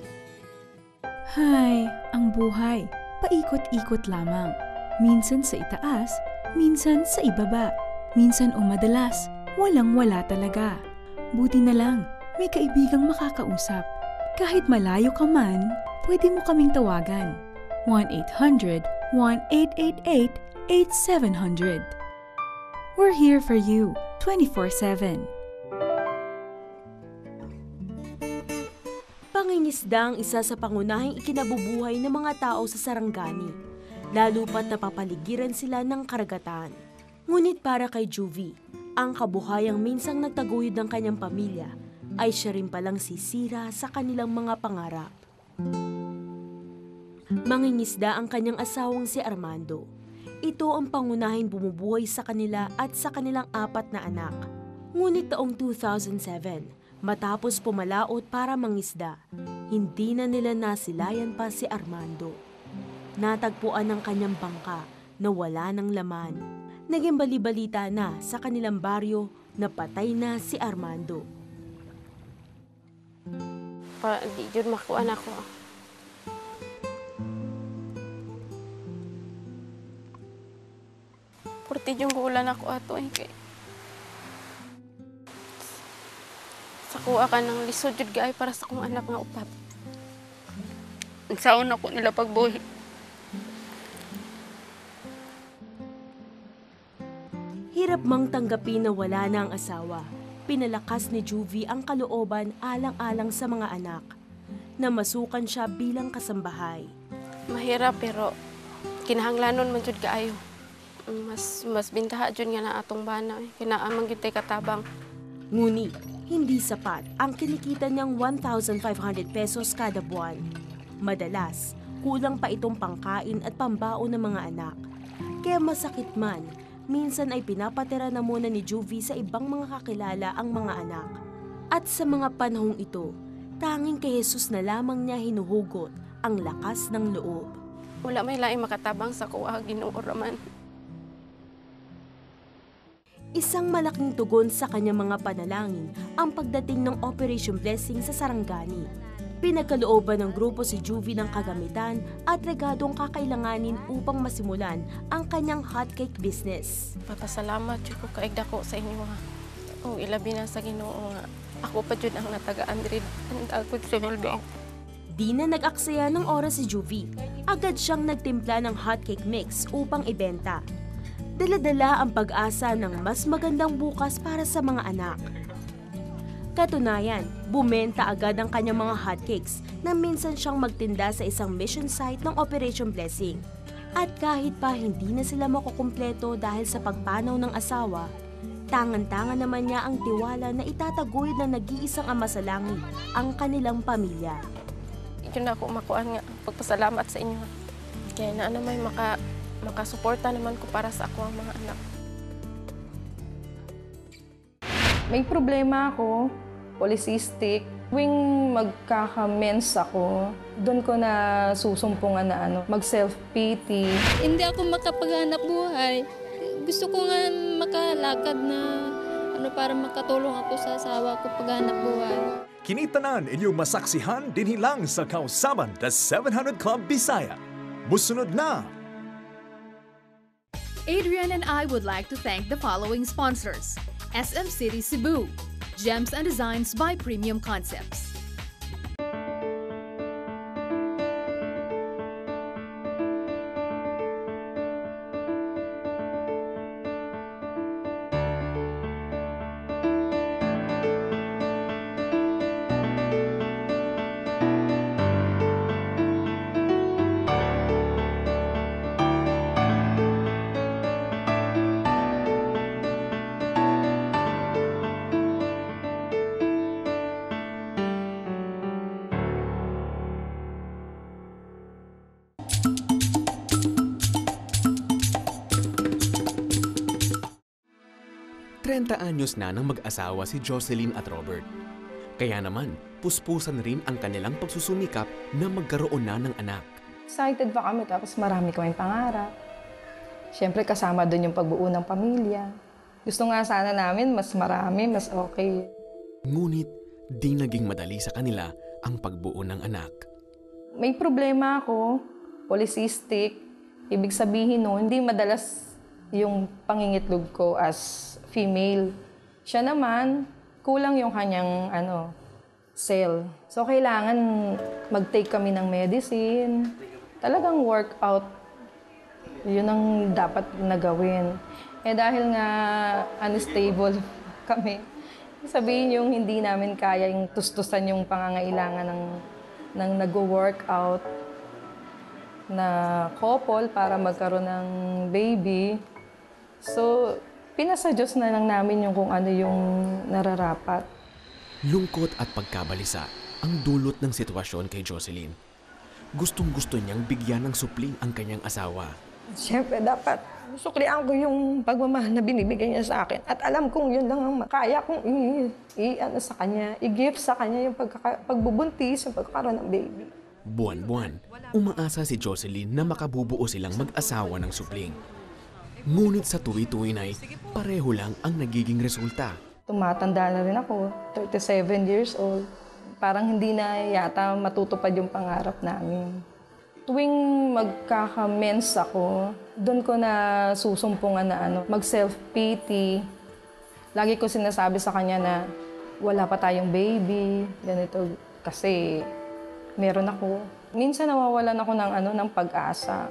Hay, ang buhay, paikot-ikot lamang. Minsan sa itaas, minsan sa ibaba. Minsan o madalas, walang-wala talaga. Buti na lang, may kaibigang makakausap. Kahit malayo ka man, pwede mo kaming tawagan. 1-800-1888-8700. We're here for you, 24/7. Pangingisda ang isa sa pangunahing ikinabubuhay ng mga tao sa Sarangani, lalo pat napapaligiran sila ng karagatan. Ngunit para kay Juvie, ang kabuhayang minsang nagtaguyod ng kanyang pamilya ay siya rin palang sisira sa kanilang mga pangarap. Mangingisda ang kanyang asawang si Armando. Ito ang pangunahing bumubuhay sa kanila at sa kanilang 4 na anak. Ngunit taong 2007, matapos pumalaot para mangisda, hindi na nila nasilayan pa si Armando. Natagpuan ang kanyang bangka na wala ng laman. Naging balibalita na sa kanilang baryo na patay na si Armando. Di jud makuan ako. Purti yung gulan ako ato kay sa kuha ka ng lisod jud gaay para sa kong anak nga upat. Nagsaon ako nila pagbuhi. Hirap mang tanggapin na wala na ang asawa. Pinalakas ni Juvie ang kalooban alang-alang sa mga anak. Namasukan siya bilang kasambahay. Mahirap pero kinahanglanon man jud kaayo. Mas bintaha jud nga na atong bana kinaamang gyud tay katabang. Ngunit hindi sapat ang kinikita niyang 1,500 pesos kada buwan. Madalas, kulang pa itong pangkain at pambaon ng mga anak. Kaya masakit man, minsan ay pinapatira na muna ni Juvie sa ibang mga kakilala ang mga anak. At sa mga panahong ito, tanging kay Jesus na lamang niya hinuhugot ang lakas ng loob. Wala may laing makatabang sa kuha, Ginoo Raman. Isang malaking tugon sa kanyang mga panalangin ang pagdating ng Operation Blessing sa Sarangani. Pinagkalooban ng grupo si Juvie ng kagamitan at regadong kakailanganin upang masimulan ang kanyang hotcake business. Papasalamat jud ko kaigda ko sa inyo ha. O ilabi na sa Ginoo nga ako pa jud ang natagaan diri ang agud sa Melbourne. Di na nag-aksaya ng oras si Juvie. Agad siyang nagtimpla ng hotcake mix upang ibenta. Dala-dala ang pag-asa ng mas magandang bukas para sa mga anak. Katunayan, bumenta agad ang kanyang mga hotcakes na minsan siyang magtinda sa isang mission site ng Operation Blessing. At kahit pa hindi na sila makukumpleto dahil sa pagpanaw ng asawa, tangan-tangan naman niya ang tiwala na itataguyod ng nag-iisang ama sa langit ang kanilang pamilya. Yun na ako makuha nga pagpasalamat sa inyo. Kaya na may makasuporta naman ko para sa ako ang mga anak. May problema ako, polycystic. Tuwing magkakamens ako, doon ko na susumpungan na mag-self-pity. Hindi ako makapaghanap buhay. Gusto ko nga makalakad na para makatulong ako sa asawa ko paghanap buhay. Kinitanan inyong masaksihan din hilang sa Kausaban The 700 Club Bisaya. Musunod na! Adrian and I would like to thank the following sponsors: SM City Cebu, Gems and Designs by Premium Concepts. Anyos na ng mag-asawa si Jocelyn at Robert. Kaya naman, puspusan rin ang kanilang pagsusumikap na magkaroon na ng anak. Excited pa kami tapos marami kaming pangarap. Siyempre kasama doon yung pagbuo ng pamilya. Gusto nga sana namin mas marami, mas okay. Ngunit di naging madali sa kanila ang pagbuo ng anak. May problema ako, polycystic. Ibig sabihin nun, hindi madalas yung pangingitlog ko as female. Siya naman, kulang yung kanyang cell. So, kailangan mag-take kami ng medicine. Talagang workout. Yun ang dapat na gawin. Dahil nga unstable kami, sabihin yung hindi namin kaya yung tustusan yung pangangailangan ng nag-workout na couple para magkaroon ng baby. So, pinasa Diyos na lang namin yung kung ano yung nararapat. Lungkot at pagkabalisa ang dulot ng sitwasyon kay Jocelyn. Gustong-gusto niyang bigyan ng supling ang kanyang asawa. Siyempre, dapat suklian ko yung pagmamahal na binibigay niya sa akin. At alam kong yun lang ang kaya kong sa kanya, i-gift sa kanya yung pagbubuntis, yung pagkakaroon ng baby. Buwan-buwan, umaasa si Jocelyn na makabubuo silang mag-asawa ng supling. Ngunit sa tuwi-tuwi na'y pareho lang ang nagiging resulta. Tumatanda na rin ako, 37 years old. Parang hindi na yata matutupad yung pangarap namin. Tuwing magkakamens ako, doon ko na susumpungan na mag-self-pity. Lagi ko sinasabi sa kanya na wala pa tayong baby, ganito, kasi meron ako. Minsan nawawalan ako ng pag-asa.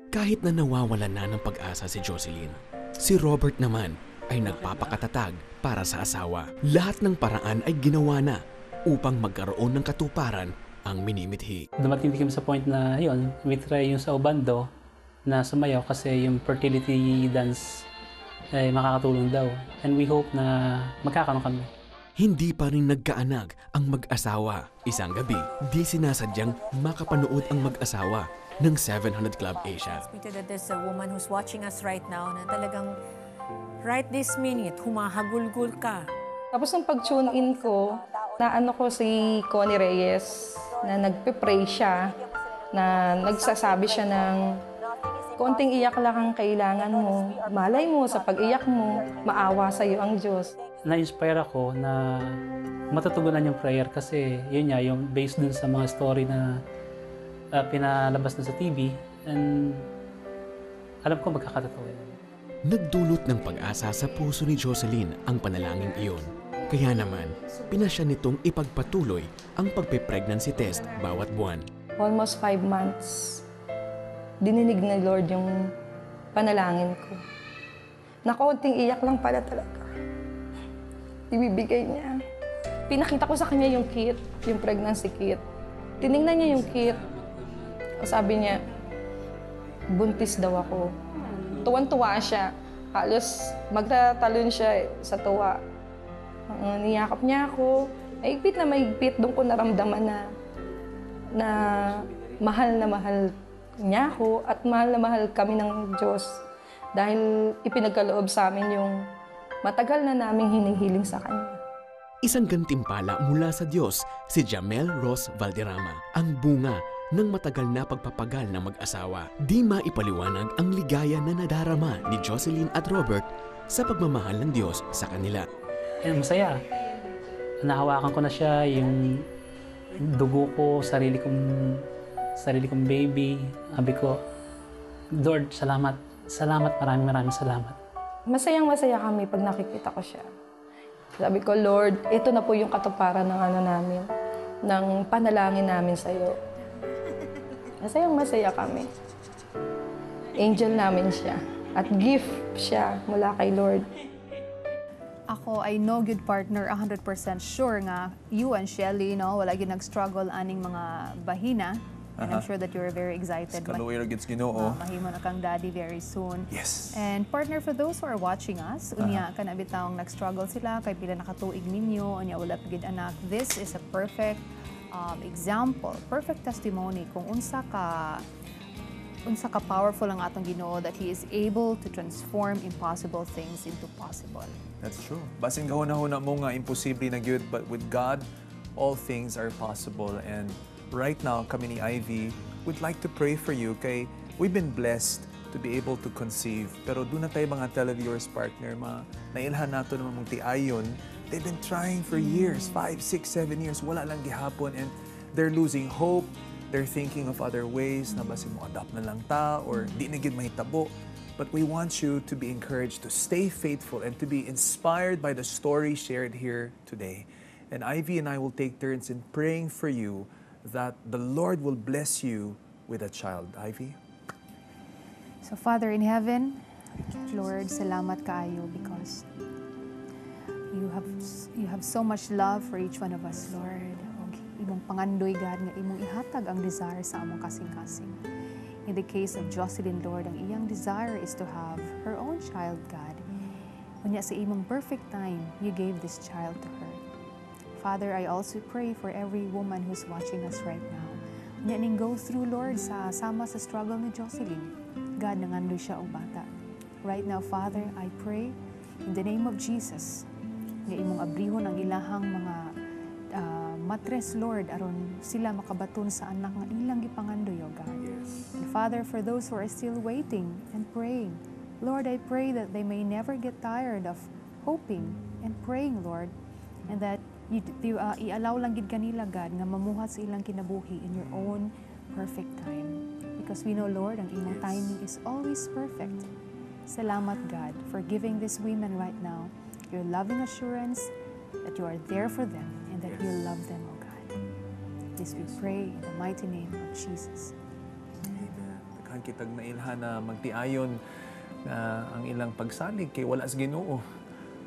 Kahit na nawawalan na ng pag-asa si Jocelyn, si Robert naman ay nagpapakatatag para sa asawa. Lahat ng paraan ay ginawa na upang magkaroon ng katuparan ang minimithi. Dumating kami sa point na yun, we try yung sa Obando na sumayaw kasi yung fertility dance ay makakatulong daw. And we hope na magkakaroon kami. Hindi pa rin nagkaanak ang mag-asawa. Isang gabi, di sinasadyang makapanood ang mag-asawa ng 700 Club Asia. There's a woman who's watching us right now na talagang right this minute, humahagulgul ka. Tapos nung pag-tune in ko, naano ko si Connie Reyes na nagpe-pray siya, na nagsasabi siya ng konting iyak lang ang kailangan mo. Malay mo sa pag-iyak mo, maawa sa iyo ang Diyos. Na-inspire ako na matutugunan yung prayer kasi yun nga, yung based dun sa mga story na pinalabas na sa TV, and alam ko magkakatotoo. Nagdulot ng pag-asa sa puso ni Jocelyn ang panalangin iyon. Kaya naman, pinasya nitong ipagpatuloy ang pagpe-pregnancy test bawat buwan. Almost 5 months, dininig ni Lord yung panalangin ko. Na konting iyak lang pala talaga. Ibibigay niya. Pinakita ko sa kanya yung kit, yung pregnancy kit. Tinignan niya yung kit. Sabi niya, buntis daw ako. Tuwan-tuwa siya. Halos magtatalon siya sa tuwa. Niyakap niya ako. Mahigpit na mahigpit. Doon ko naramdaman na mahal niya ako at mahal na mahal kami ng Diyos. Dahil ipinagkaloob sa amin yung matagal na naming hinihiling sa Kanya. Isang gantimpala mula sa Diyos, si Jamel Ross Valderrama, ang bunga ng matagal na pagpapagal ng mag-asawa. Di maipaliwanag ang ligaya na nadarama ni Jocelyn at Robert sa pagmamahal ng Diyos sa kanila. Masaya. Nahawakan ko na siya, yung dugo ko, sarili kong baby. Sabi ko, Lord, salamat. Salamat, maraming salamat. Masayang-masaya kami pag nakikita ko siya. Sabi ko, Lord, ito na po yung katuparan ng namin, ng panalangin namin sa iyo. Masayang-masaya kami. Angel namin siya. At gift siya mula kay Lord. Ako ay no good partner, 100% sure nga you and Shelly, wala gyud nag-struggle aning mga bahina. And I'm sure that you're very excited. Kaluwero gets Ginoo. Mahimo na kang daddy very soon. Yes. And partner, for those who are watching us, unya ka na bitawng nag-struggle sila kay pila nakatuig ninyo, unya wala pagid anak. This is a perfect example, perfect testimony kung unsa ka powerful ang atong Ginoo, that He is able to transform impossible things into possible. That's true. Basin gahuna-huna mo nga imposible na gyud, but with God, all things are possible. And right now, kami ni Ivy would like to pray for you kay we've been blessed to be able to conceive. Pero doon na tayo mga televiewers partner, nailhan nato naman mong tiayon. They've been trying for years, 5, 6, 7 years, wala lang gihapon, and they're losing hope. They're thinking of other ways na basin mo adopt na lang ta or di na gid mahitabo. But we want you to be encouraged to stay faithful and to be inspired by the story shared here today. And Ivy and I will take turns in praying for you that the Lord will bless you with a child. Ivy? So Father in heaven, Lord, salamat kaayo because you have so much love for each one of us, Lord. Imong pangandoy, God, nga imong ihatag ang desire sa among kasing-kasing. In the case of Jocelyn, Lord, ang iyang desire is to have her own child, God. Unya sa imong perfect time, you gave this child to her. Father, I also pray for every woman who's watching us right now. Unya ning go through, Lord, sama sa struggle ni Jocelyn. God, nangandoy siya og bata. Right now, Father, I pray in the name of Jesus, nga imong abrihon ang ilahang mga matres, Lord, aron sila makabaton sa anak nga ilang gipangandoy, O God. And Father, for those who are still waiting and praying, Lord, I pray that they may never get tired of hoping and praying, Lord, and that i-allow lang gid kanila, God, nga mamuhat sa ilang kinabuhi in your own perfect time. Because we know, Lord, ang imong timing is always perfect. Salamat, God, for giving these women right now your loving assurance that you are there for them and that you love them, O God. This we pray in the mighty name of Jesus. Daghan kitag nailhan na magtiayon na ang ilang pagsalig kay wala sa Ginoo.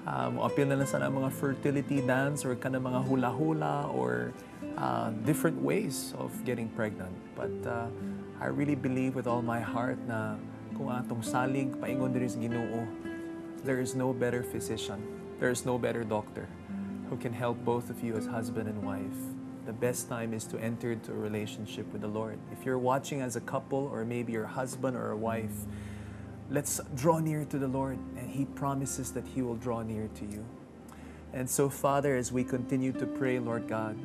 Mo-appeal na lang sana mga fertility dance or kana mga hula-hula or different ways of getting pregnant. But I really believe with all my heart na kung atong salig paingon diri sa Ginoo, there is no better physician, there is no better doctor who can help both of you as husband and wife. The best time is to enter into a relationship with the Lord. If you're watching as a couple or maybe your husband or a wife, let's draw near to the Lord, and He promises that He will draw near to you. And so, Father, as we continue to pray, Lord God,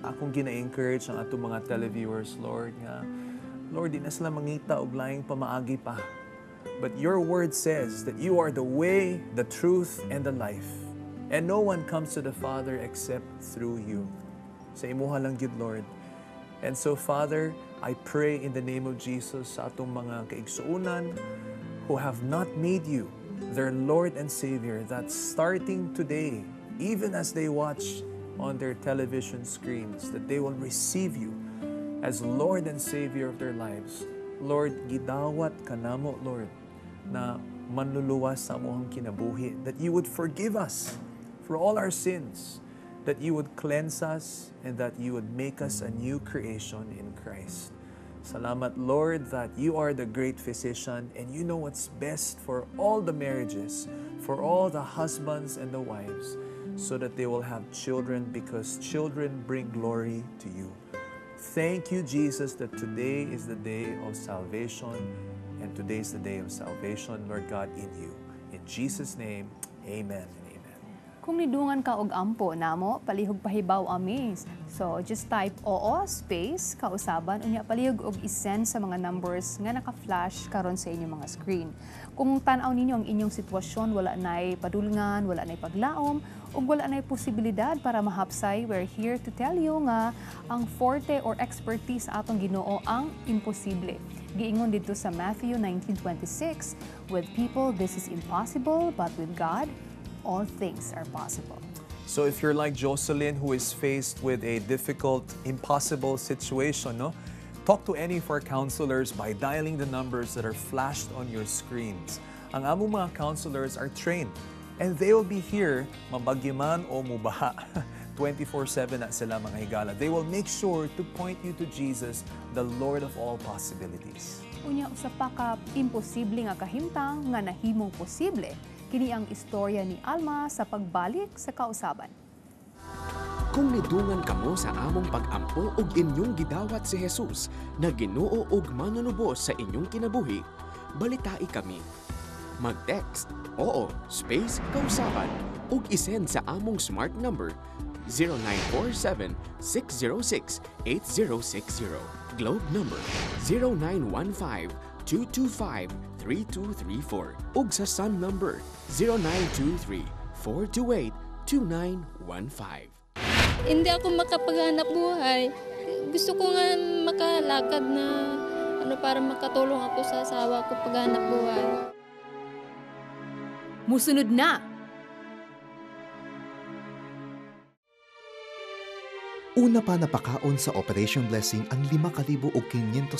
akong gina-encourage ang atong mga televiewers, Lord, nga, Lord, di na sila mangita og laing pamaagi pa. But your word says that you are the way, the truth, and the life. And no one comes to the Father except through you. Sa imuha lang gid, Lord. And so, Father, I pray in the name of Jesus sa atong mga kaigsuunan who have not made you their Lord and Savior, that starting today, even as they watch on their television screens, that they will receive you as Lord and Savior of their lives. Lord, gidawat kanamo, Lord, na manluluwas sa among kinabuhi, that you would forgive us for all our sins, that you would cleanse us, and that you would make us a new creation in Christ. Salamat, Lord, that you are the great physician and you know what's best for all the marriages, for all the husbands and the wives, so that they will have children because children bring glory to you. Thank you, Jesus, that today is the day of salvation and today is the day of salvation, Lord God, in you. In Jesus' name, amen. Kung nidungan ka og ampo namo, palihog pahibaw amis. So just type oo space kausaban unya palihog og isend sa mga numbers nga naka-flash karon sa inyong mga screen. Kung tan-aw ninyo ang inyong sitwasyon, wala nay padulngan, wala nay paglaom, ug wala nay posibilidad para mahapsay, we're here to tell you nga ang forte or expertise sa atong Ginoo ang imposible. Giingon dito sa Matthew 19:26, with people this is impossible, but with God all things are possible. So if you're like Jocelyn, who is faced with a difficult, impossible situation, no? Talk to any of our counselors by dialing the numbers that are flashed on your screens. Ang among mga counselors are trained and they will be here, mabagyaman o mubaha. 24/7 na sila mga higala. They will make sure to point you to Jesus, the Lord of all possibilities. Unya usa pa ka imposible nga kahimtang nga nahimong posible. Kini ang istorya ni Alma sa pagbalik sa kausaban. Kung nidungan kamo sa among pag-ampo ug inyong gidawat si Jesus na Ginoo ug manunubos sa inyong kinabuhi, balitai kami. Mag-text oo space kausaban ug isend sa among smart number 0947-606-8060, Globe number 0915-225-3234 ug sa Sun number 0923-428-2915. Hindi ako makapaghanap buhay. Gusto ko nga makalakad na para makatulong ako sa asawa ko paghanap buhay. Musunod na! Una pa napakaon sa Operation Blessing ang 5,500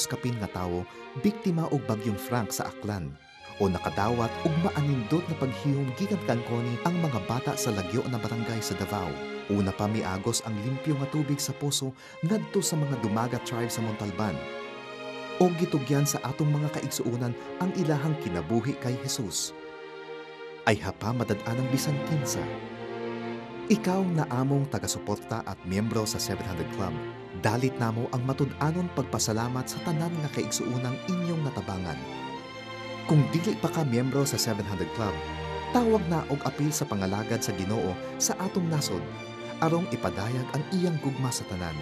kapin nga tawo biktima og bagyong Frank sa Aklan o nakadawat og maanindot na paghiyom gikan kankoni ang mga bata sa lagyo na barangay sa Davao. Una pa miagos ang limpyo nga tubig sa poso ngadto sa mga Dumaga tribe sa Montalban. O gitugyan sa atong mga kaigsuunan ang ilahang kinabuhi kay Jesus. Ay hapa madad-an ang bisan kinsa. Ikaw na among taga-suporta at miyembro sa 700 Club, dalit namo ang matud-anon pagpasalamat sa tanan nga kaigsuunang inyong natabangan. Kung dili pa ka miyembro sa 700 Club, tawag na og apil sa pangalagad sa Ginoo sa atong nasod, arong ipadayag ang iyang gugma sa tanan.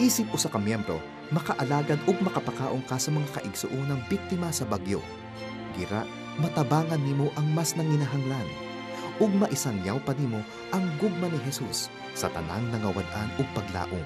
Isip usa ka miyembro, makaalagad ug makapakaong ka sa mga kaigsuunang biktima sa bagyo. Gira, matabangan nimo ang mas nanginahanglan. Ug maisangyaw pa nimo ang gugma ni Jesus sa tanang nangawad-an ug paglaom.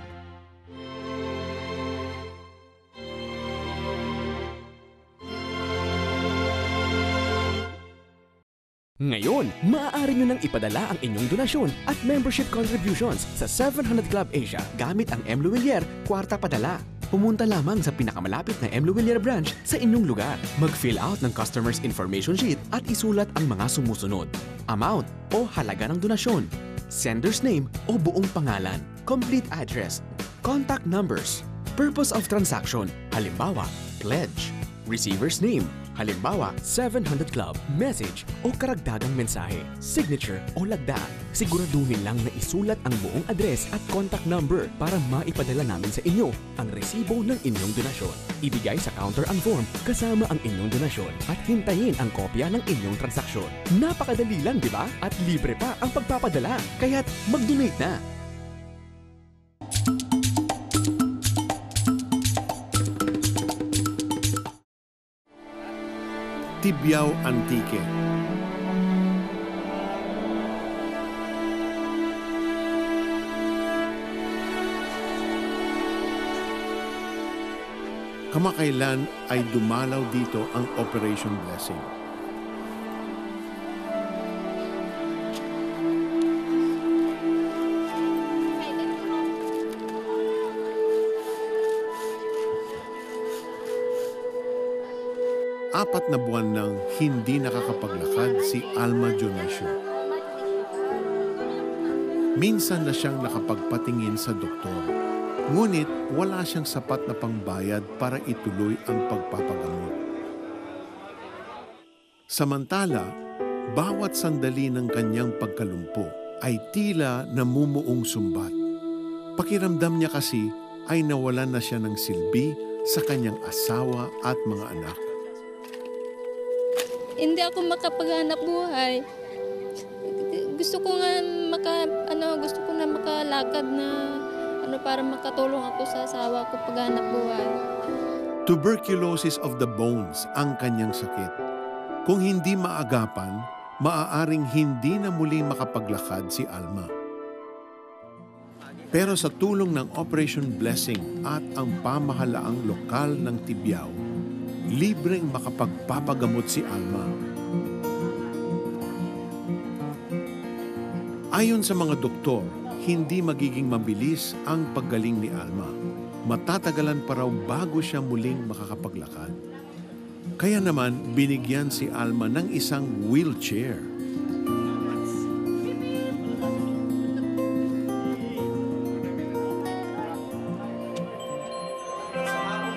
Ngayon, maaari nyo nang ipadala ang inyong donasyon at membership contributions sa 700 Club Asia gamit ang M. Luwilier Kwarta Padala. Pumunta lamang sa pinakamalapit na M. Luwilier branch sa inyong lugar. Mag-fill out ng customer's information sheet at isulat ang mga sumusunod. Amount o halaga ng donasyon, sender's name o buong pangalan, complete address, contact numbers, purpose of transaction, halimbawa, pledge, receiver's name, halimbawa, 700 Club, message o karagdagang mensahe, signature o lagda. Siguraduhin lang na isulat ang buong address at contact number para maipadala namin sa inyo ang resibo ng inyong donasyon. Ibigay sa counter ang form kasama ang inyong donasyon at hintayin ang kopya ng inyong transaksyon. Napakadali lang, di ba? At libre pa ang pagpapadala. Kaya't mag-donate na! Tibiao Antique. Kamakailan ay dumalaw dito ang Operation Blessing. Apat na buwan nang hindi nakakapaglakad si Alma Dionisio. Minsan na siyang nakapagpatingin sa doktor. Ngunit wala siyang sapat na pangbayad para ituloy ang pagpapagamot. Samantala, bawat sandali ng kanyang pagkalumpo ay tila namumuong sumbat. Pakiramdam niya kasi ay nawalan na siya ng silbi sa kanyang asawa at mga anak. Hindi ako makapaghanap buhay. Gusto ko nga makalakad na para makatulong ako sa asawa ko paghanap buhay. Tuberculosis of the bones ang kanyang sakit. Kung hindi maagapan, maaaring hindi na muling makapaglakad si Alma. Pero sa tulong ng Operation Blessing at ang pamahalaang lokal ng Tibiao, libreng makapagpapagamot si Alma. Ayon sa mga doktor, hindi magiging mabilis ang paggaling ni Alma. Matatagalan pa raw bago siya muling makakapaglakad. Kaya naman, binigyan si Alma ng isang wheelchair.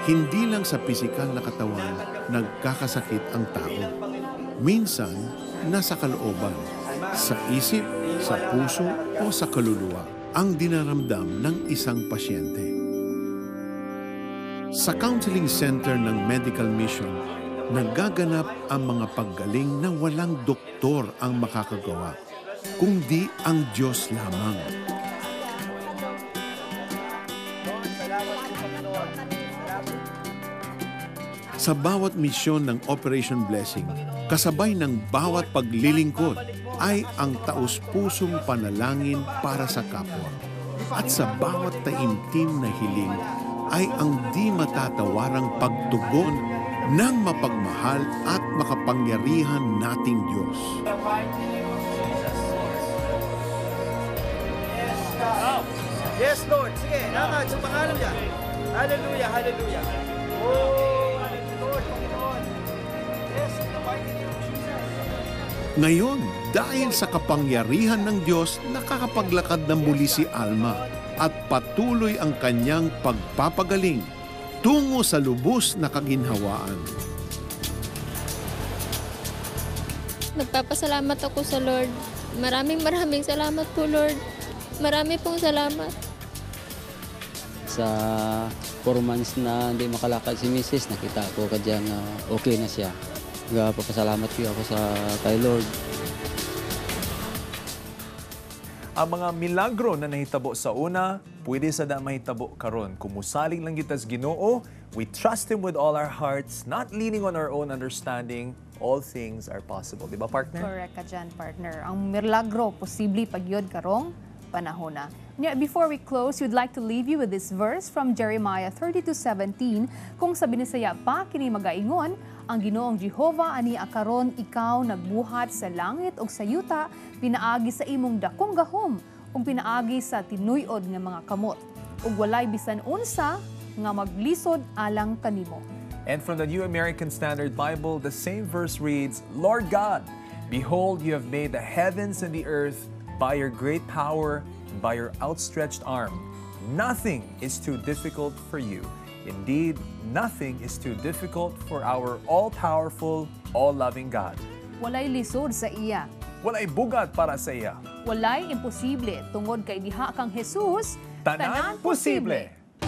Hindi lang sa pisikal na katawan nagkakasakit ang tao. Minsan, nasa kalooban, sa isip, sa puso o sa kaluluwa ang dinaramdam ng isang pasyente. Sa counseling center ng Medical Mission, nagaganap ang mga paggaling na walang doktor ang makakagawa, kundi ang Diyos lamang. Sa bawat misyon ng Operation Blessing, kasabay ng bawat paglilingkod ay ang taus-pusong panalangin para sa kapwa. At sa bawat taimtim na hiling ay ang di matatawarang pagtugon ng mapagmahal at makapangyarihan nating Diyos. Yes, Lord. Sige, langad sa pangalan niya. Hallelujah, hallelujah. Oh, Lord, Panginoon. Yes, in the mighty name of Jesus. Ngayon, dahil sa kapangyarihan ng Diyos, nakakapaglakad na muli si Alma at patuloy ang kanyang pagpapagaling tungo sa lubos na kaginhawaan. Nagpapasalamat ako sa Lord. Maraming salamat po, Lord. Marami pong salamat. Sa 4 months na hindi makalakad si Mrs., nakita ko kadyang okay na siya. Nagpapasalamat ko ako kay Lord. Ang mga milagro na nahitabo sa una, pwede sa da mahitabo karon. Kumusaling lang kita sa Ginoo, we trust Him with all our hearts, not leaning on our own understanding. All things are possible. Di ba, partner? Correct ka dyan, partner. Ang milagro, posible pagyod karong panahon na. Before we close, we'd like to leave you with this verse from Jeremiah 32:17. Kung sa binisaya pa kini magaingon, ang Ginoong Jehova ani akaron ikaw nagbuhat sa langit ug sa yuta, pinaagi sa imong dakong gahom ug pinaagi sa tinuyod nga mga kamot ug walay bisan unsa nga maglisod alang kanimo. And from the New American Standard Bible, the same verse reads, Lord God, behold, you have made the heavens and the earth by your great power and by your outstretched arm. Nothing is too difficult for you. Indeed, nothing is too difficult for our all-powerful, all-loving God. Walay lisod sa iya. Walay bugat para sa iya. Walay imposible tungod kay diha kang Jesus, tanan posible.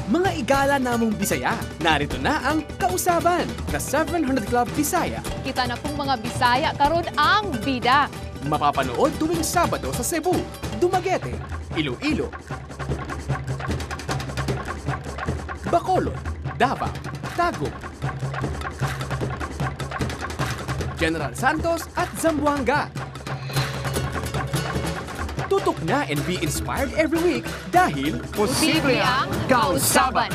Mga igala namong Bisaya, narito na ang kausaban na 700 Club Bisaya. Kita na pong mga Bisaya karon ang bida. Mapapanood tuwing Sabado sa Cebu, Dumaguete, Iloilo, Bacolod, Davao, Tagum, General Santos at Zamboanga. Tutok na and be inspired every week dahil posible ang kausaban.